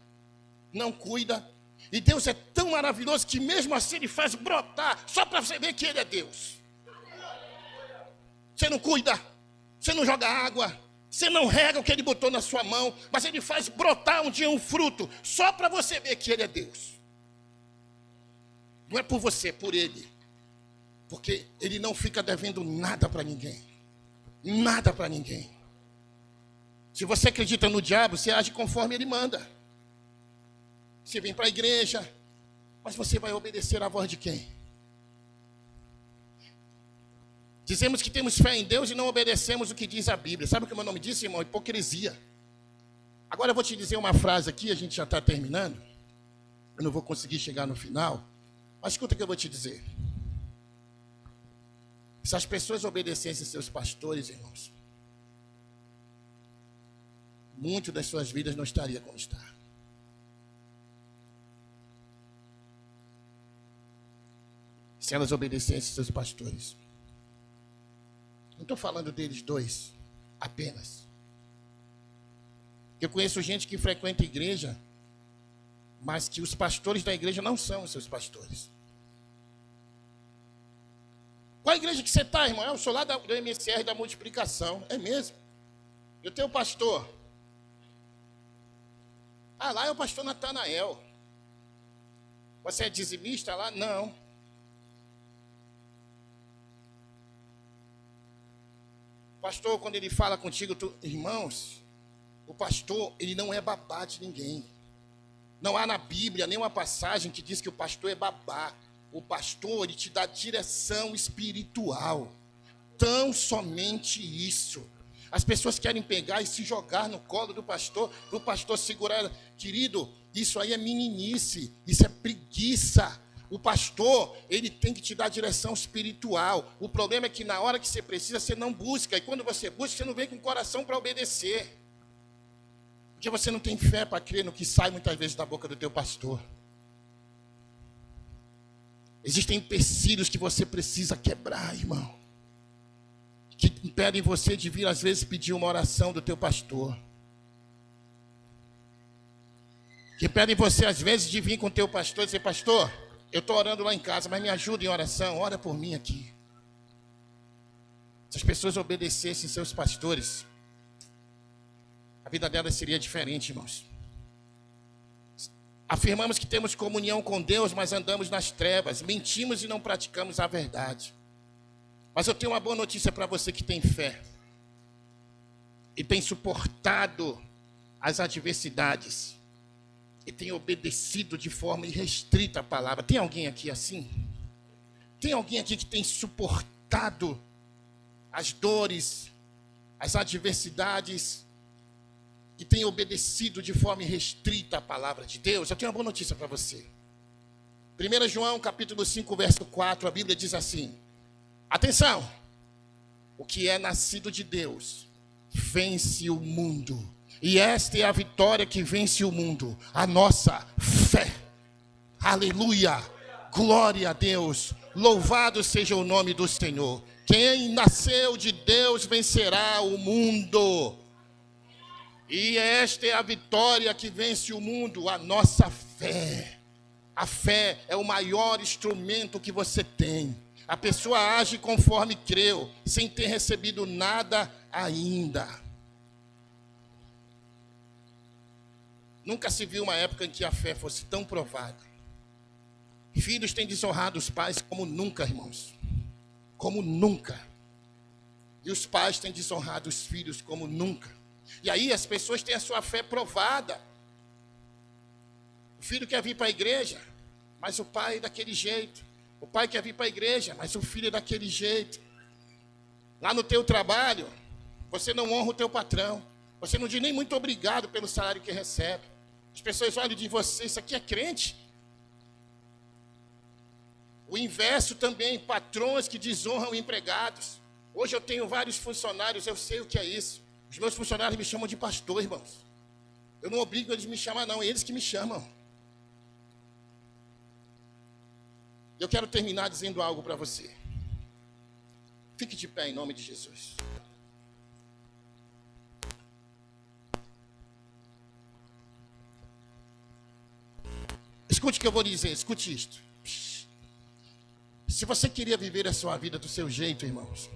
não cuida. E Deus é tão maravilhoso que mesmo assim Ele faz brotar, só para você ver que Ele é Deus. Você não cuida, você não joga água, você não rega o que Ele botou na sua mão, mas Ele faz brotar um dia um fruto, só para você ver que Ele é Deus. Não é por você, é por Ele. Porque Ele não fica devendo nada para ninguém. Nada para ninguém. Se você acredita no diabo, você age conforme ele manda. Você vem para a igreja, mas você vai obedecer à voz de quem? Dizemos que temos fé em Deus e não obedecemos o que diz a Bíblia. Sabe o que o meu nome disse, irmão? Hipocrisia. Agora eu vou te dizer uma frase aqui, a gente já está terminando. Eu não vou conseguir chegar no final. Mas escuta o que eu vou te dizer. Se as pessoas obedecessem seus pastores, irmãos, muito das suas vidas não estaria como está. se elas obedecessem seus pastores. Não estou falando deles dois, apenas. Eu conheço gente que frequenta a igreja, mas que os pastores da igreja não são os seus pastores. Qual a igreja que você está, irmão? Eu sou lá do MSR da multiplicação. É mesmo? Eu tenho pastor. Ah, lá é o pastor Natanael. Você é dizimista lá? Não. O pastor, quando ele fala contigo, irmãos, o pastor, ele não é babá de ninguém. Não há na Bíblia nenhuma passagem que diz que o pastor é babá. O pastor, ele te dá direção espiritual. Tão somente isso. As pessoas querem pegar e se jogar no colo do pastor, para o pastor segurar. Querido, isso aí é meninice, isso é preguiça. O pastor, ele tem que te dar direção espiritual. O problema é que na hora que você precisa, você não busca. E quando você busca, você não vem com o coração para obedecer. Porque você não tem fé para crer no que sai muitas vezes da boca do teu pastor. Existem empecilhos que você precisa quebrar, irmão. Que impedem você de vir, às vezes, pedir uma oração do teu pastor. Que impedem você, às vezes, de vir com o teu pastor e dizer, pastor, eu estou orando lá em casa, mas me ajuda em oração, ora por mim aqui. Se as pessoas obedecessem seus pastores, a vida delas seria diferente, irmãos. Afirmamos que temos comunhão com Deus, mas andamos nas trevas. Mentimos e não praticamos a verdade. Mas eu tenho uma boa notícia para você que tem fé. E tem suportado as adversidades. E tem obedecido de forma irrestrita a palavra. Tem alguém aqui assim? Tem alguém aqui que tem suportado as dores, as adversidades e tem obedecido de forma irrestrita a palavra de Deus? Eu tenho uma boa notícia para você. 1 João capítulo 5, verso 4, a Bíblia diz assim: atenção, o que é nascido de Deus vence o mundo. E esta é a vitória que vence o mundo, a nossa fé. Aleluia, glória a Deus, louvado seja o nome do Senhor. Quem nasceu de Deus vencerá o mundo. E esta é a vitória que vence o mundo, a nossa fé. A fé é o maior instrumento que você tem. A pessoa age conforme creu, sem ter recebido nada ainda. Nunca se viu uma época em que a fé fosse tão provada. Filhos têm desonrado os pais como nunca, irmãos. Como nunca. E os pais têm desonrado os filhos como nunca. E aí as pessoas têm a sua fé provada. O filho quer vir para a igreja, mas o pai é daquele jeito. O pai quer vir para a igreja, mas o filho é daquele jeito. Lá no teu trabalho, você não honra o teu patrão. Você não diz nem muito obrigado pelo salário que recebe. As pessoas olham de você, isso aqui é crente. O inverso também, patrões que desonram empregados. Hoje eu tenho vários funcionários, eu sei o que é isso. Os meus funcionários me chamam de pastor, irmãos. Eu não obrigo eles a me chamar, não, é eles que me chamam. Eu quero terminar dizendo algo para você. Fique de pé em nome de Jesus. Escute o que eu vou dizer, escute isto. Se você queria viver a sua vida do seu jeito, irmãos,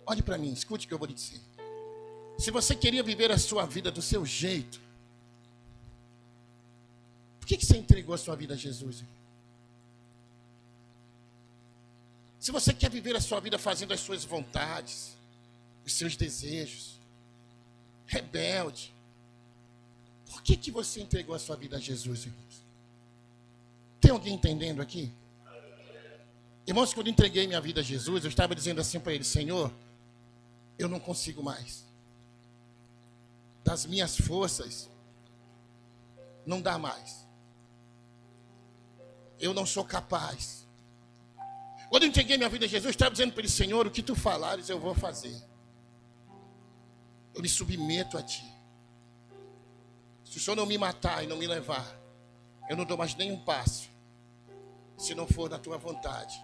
olhe para mim, escute o que eu vou lhe dizer. Se você queria viver a sua vida do seu jeito, por que você entregou a sua vida a Jesus? Se você quer viver a sua vida fazendo as suas vontades, os seus desejos, rebelde, por que você entregou a sua vida a Jesus, irmãos? Tem alguém entendendo aqui? Irmãos, quando eu entreguei minha vida a Jesus, eu estava dizendo assim para ele: Senhor, eu não consigo mais. Das minhas forças, não dá mais. Eu não sou capaz. Quando eu entreguei minha vida a Jesus, eu estava dizendo para ele: Senhor, o que tu falares eu vou fazer. Eu me submeto a ti. Se o Senhor não me matar e não me levar, eu não dou mais nenhum passo, se não for da tua vontade.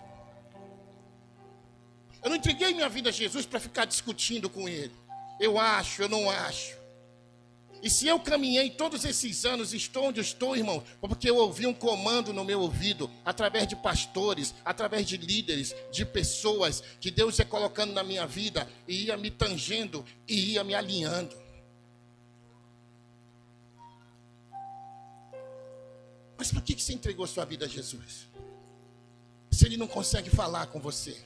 Eu não entreguei minha vida a Jesus para ficar discutindo com Ele. Eu acho, eu não acho. E se eu caminhei todos esses anos, estou onde eu estou, irmão, porque eu ouvi um comando no meu ouvido, através de pastores, através de líderes, de pessoas que Deus ia colocando na minha vida e ia me tangendo e ia me alinhando. Mas por que você entregou sua vida a Jesus? Se Ele não consegue falar com você?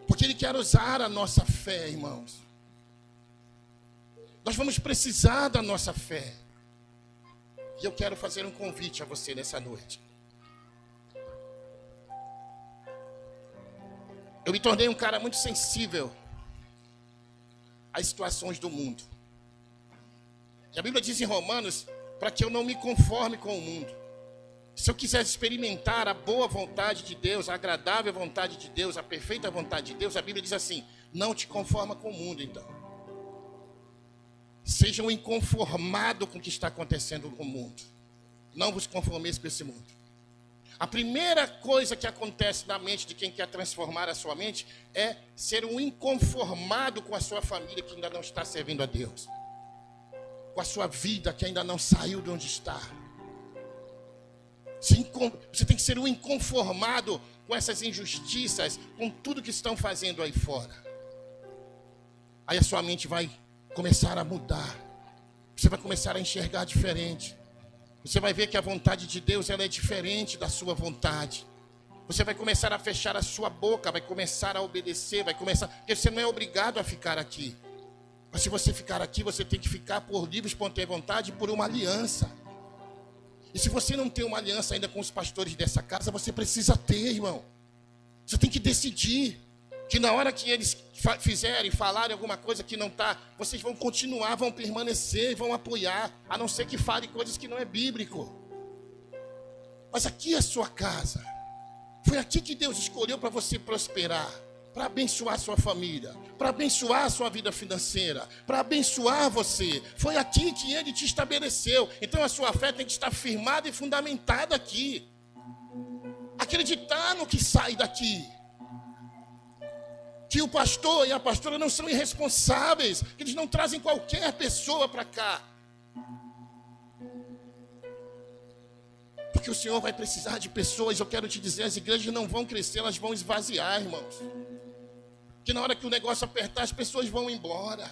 Porque Ele quer usar a nossa fé, irmãos. Nós vamos precisar da nossa fé. E eu quero fazer um convite a você nessa noite. Eu me tornei um cara muito sensível às situações do mundo. E a Bíblia diz em Romanos, para que eu não me conforme com o mundo. Se eu quiser experimentar a boa vontade de Deus, a agradável vontade de Deus, a perfeita vontade de Deus, a Bíblia diz assim, não te conforma com o mundo, então. Seja um inconformado com o que está acontecendo no mundo. Não vos conformeis com esse mundo. A primeira coisa que acontece na mente de quem quer transformar a sua mente é ser um inconformado com a sua família que ainda não está servindo a Deus. Com a sua vida que ainda não saiu de onde está. Você tem que ser um inconformado com essas injustiças, com tudo que estão fazendo aí fora. Aí a sua mente vai começar a mudar. Você vai começar a enxergar diferente. Você vai ver que a vontade de Deus ela é diferente da sua vontade. Você vai começar a fechar a sua boca, vai começar a obedecer, porque você não é obrigado a ficar aqui. Mas se você ficar aqui, você tem que ficar por livre, espontânea vontade, por uma aliança. E se você não tem uma aliança ainda com os pastores dessa casa, você precisa ter, irmão. Você tem que decidir que na hora que eles fizerem, falarem alguma coisa que não está, vocês vão continuar, vão permanecer, vão apoiar, a não ser que fale coisas que não é bíblico. Mas aqui é a sua casa. Foi aqui que Deus escolheu para você prosperar, para abençoar a sua família, para abençoar a sua vida financeira, para abençoar você. Foi aqui que Ele te estabeleceu. Então a sua fé tem que estar firmada e fundamentada aqui. Acreditar no que sai daqui. Que o pastor e a pastora não são irresponsáveis, que eles não trazem qualquer pessoa para cá. Porque o Senhor vai precisar de pessoas. Eu quero te dizer, as igrejas não vão crescer, elas vão esvaziar, irmãos. Que na hora que o negócio apertar, as pessoas vão embora.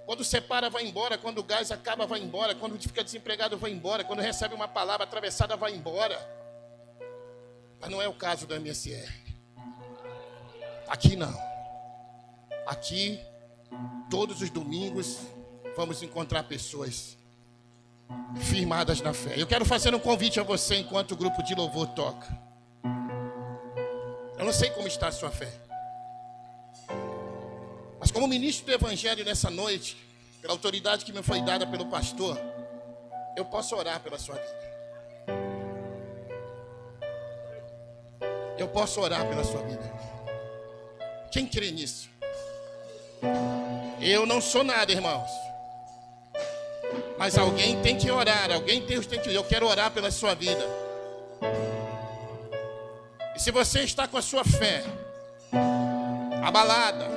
Quando separa, vai embora. Quando o gás acaba, vai embora. Quando fica desempregado, vai embora. Quando recebe uma palavra atravessada, vai embora. Mas não é o caso da MSR. Aqui não. Aqui, todos os domingos, vamos encontrar pessoas firmadas na fé. Eu quero fazer um convite a você enquanto o grupo de louvor toca. Eu não sei como está a sua fé. Mas como ministro do Evangelho nessa noite, pela autoridade que me foi dada pelo pastor, eu posso orar pela sua vida. Eu posso orar pela sua vida. Quem crê nisso? Eu não sou nada, irmãos. Mas alguém tem que orar. Deus tem que. Eu quero orar pela sua vida. E se você está com a sua fé abalada,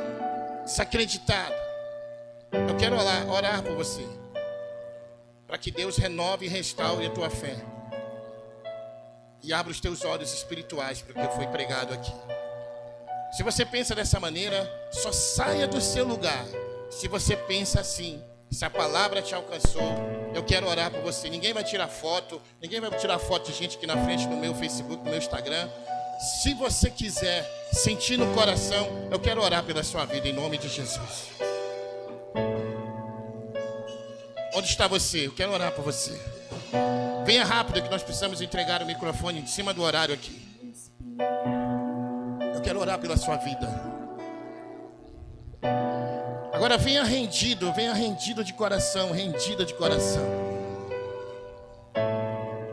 desacreditada, eu quero orar por você. Para que Deus renove e restaure a tua fé. E abra os teus olhos espirituais para o que foi pregado aqui. Se você pensa dessa maneira, só saia do seu lugar. Se você pensa assim, se a palavra te alcançou, eu quero orar por você. Ninguém vai tirar foto, ninguém vai tirar foto de gente aqui na frente no meu Facebook, no meu Instagram. Se você quiser sentir no coração, eu quero orar pela sua vida em nome de Jesus. Onde está você? Eu quero orar por você. Venha rápido que nós precisamos entregar o microfone em cima do horário aqui. Eu quero orar pela sua vida. Agora venha rendido de coração, rendida de coração.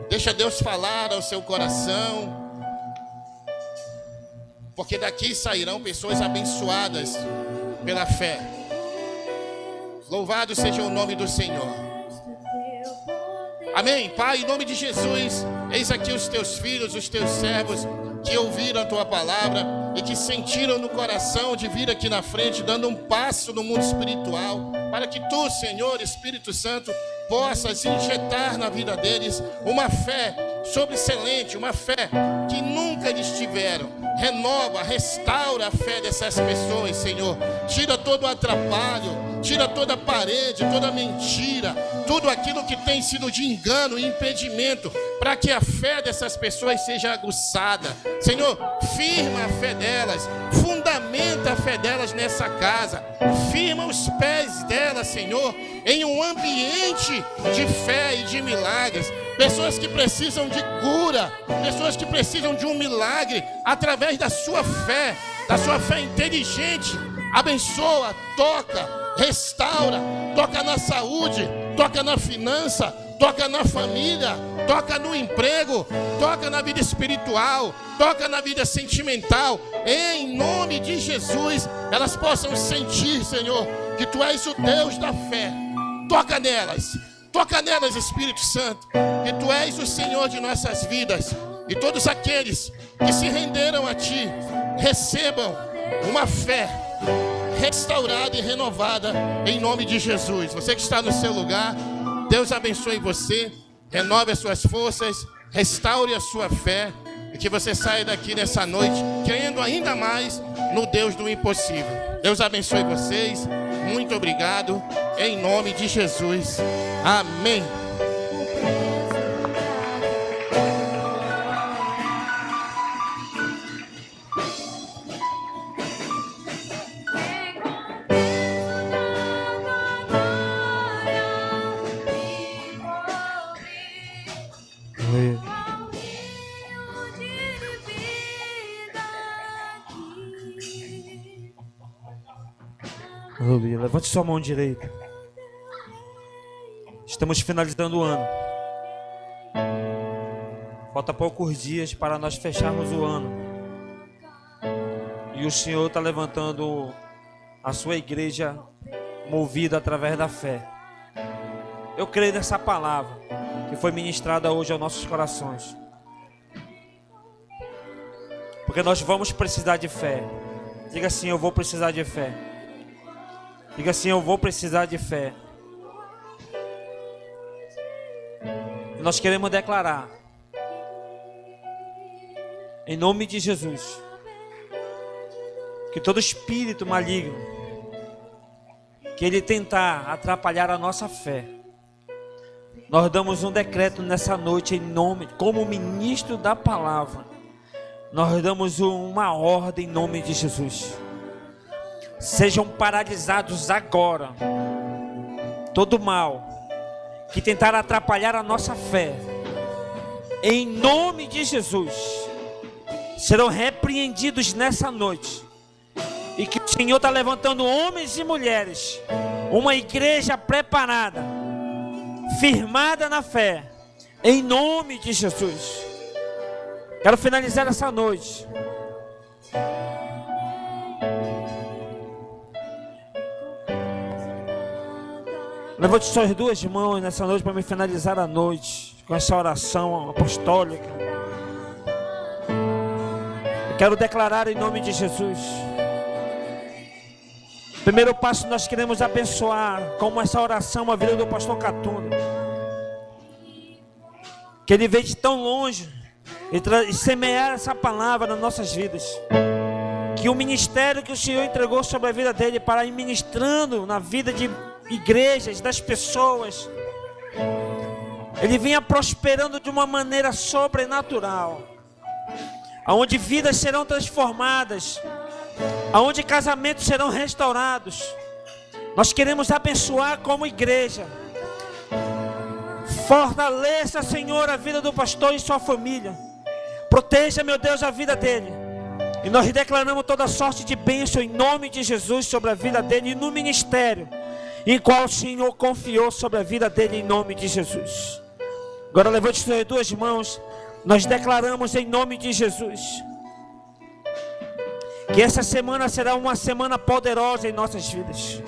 Deixa Deus falar ao seu coração. Porque daqui sairão pessoas abençoadas pela fé. Louvado seja o nome do Senhor. Amém? Pai, em nome de Jesus, eis aqui os teus filhos, os teus servos, que ouviram a tua palavra e que sentiram no coração de vir aqui na frente, dando um passo no mundo espiritual, para que tu, Senhor, Espírito Santo, possas injetar na vida deles uma fé sobreexcelente, uma fé que nunca eles tiveram. Renova, restaura a fé dessas pessoas, Senhor. Tira todo o atrapalho, tira toda a parede, toda a mentira, tudo aquilo que tem sido de engano e impedimento, para que a fé dessas pessoas seja aguçada. Senhor, firma a fé delas, fundamenta a fé delas nessa casa, firma os pés delas, Senhor, em um ambiente de fé e de milagres. Pessoas que precisam de cura, pessoas que precisam de um milagre, através da sua fé inteligente. Abençoa, toca, restaura, toca na saúde, toca na finança, toca na família, toca no emprego, toca na vida espiritual, toca na vida sentimental. Em nome de Jesus, elas possam sentir, Senhor, que Tu és o Deus da fé. Toca nelas, Espírito Santo, que Tu és o Senhor de nossas vidas. E todos aqueles que se renderam a Ti, recebam uma fé restaurada e renovada, em nome de Jesus. Você que está no seu lugar, Deus abençoe você, renove as suas forças, restaure a sua fé, e que você saia daqui nessa noite crendo ainda mais no Deus do impossível. Deus abençoe vocês, muito obrigado, em nome de Jesus, amém. Levante sua mão direita. Estamos finalizando o ano. Falta poucos dias para nós fecharmos o ano. E o Senhor está levantando a sua igreja movida através da fé. Eu creio nessa palavra que foi ministrada hoje aos nossos corações. Porque nós vamos precisar de fé. Diga assim: eu vou precisar de fé. Diga assim: eu vou precisar de fé. E nós queremos declarar, em nome de Jesus, que todo espírito maligno que ele tentar atrapalhar a nossa fé, nós damos um decreto nessa noite, em nome, como ministro da palavra, nós damos uma ordem em nome de Jesus. Sejam paralisados agora todo mal que tentar atrapalhar a nossa fé, em nome de Jesus, serão repreendidos nessa noite. E que o Senhor está levantando homens e mulheres, uma igreja preparada, firmada na fé, em nome de Jesus. Quero finalizar essa noite levante suas duas mãos nessa noite para me finalizar a noite com essa oração apostólica. Eu quero declarar em nome de Jesus. Primeiro passo, nós queremos abençoar como essa oração a vida do pastor Catunda, que ele veio de tão longe e semear essa palavra nas nossas vidas. Que o ministério que o Senhor entregou sobre a vida dele para ir ministrando na vida de igrejas, das pessoas, ele vinha prosperando de uma maneira sobrenatural, aonde vidas serão transformadas, aonde casamentos serão restaurados. Nós queremos abençoar como igreja. Fortaleça, Senhor, a vida do pastor e sua família. Proteja, meu Deus, a vida dele. E nós declaramos toda sorte de bênção em nome de Jesus sobre a vida dele e no ministério em qual o Senhor confiou sobre a vida dele, em nome de Jesus. Agora levante suas duas mãos. Nós declaramos em nome de Jesus que essa semana será uma semana poderosa em nossas vidas.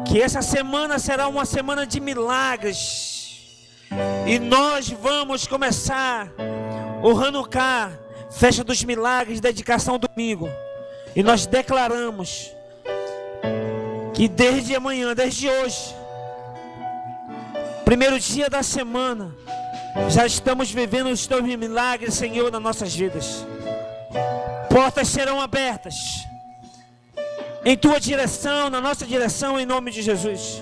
Que essa semana será uma semana de milagres. E nós vamos começar o Hanukkah, festa dos milagres, dedicação domingo. E nós declaramos que desde amanhã, desde hoje, primeiro dia da semana, já estamos vivendo os teus milagres, Senhor, nas nossas vidas. Portas serão abertas em tua direção, na nossa direção, em nome de Jesus.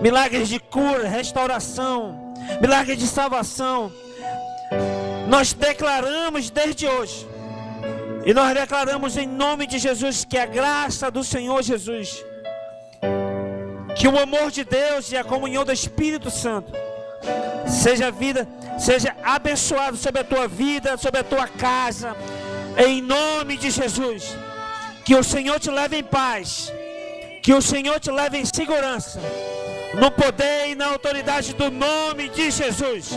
Milagres de cura, restauração, milagres de salvação. Nós declaramos desde hoje. E nós declaramos em nome de Jesus que a graça do Senhor Jesus, que o amor de Deus e a comunhão do Espírito Santo seja abençoado sobre a tua vida, sobre a tua casa, em nome de Jesus. Que o Senhor te leve em paz, que o Senhor te leve em segurança, no poder e na autoridade do nome de Jesus.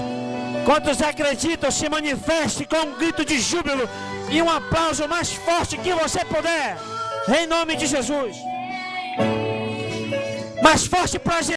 Quantos acreditam, se manifeste com um grito de júbilo e um aplauso mais forte que você puder, em nome de Jesus. Mais forte para Jesus.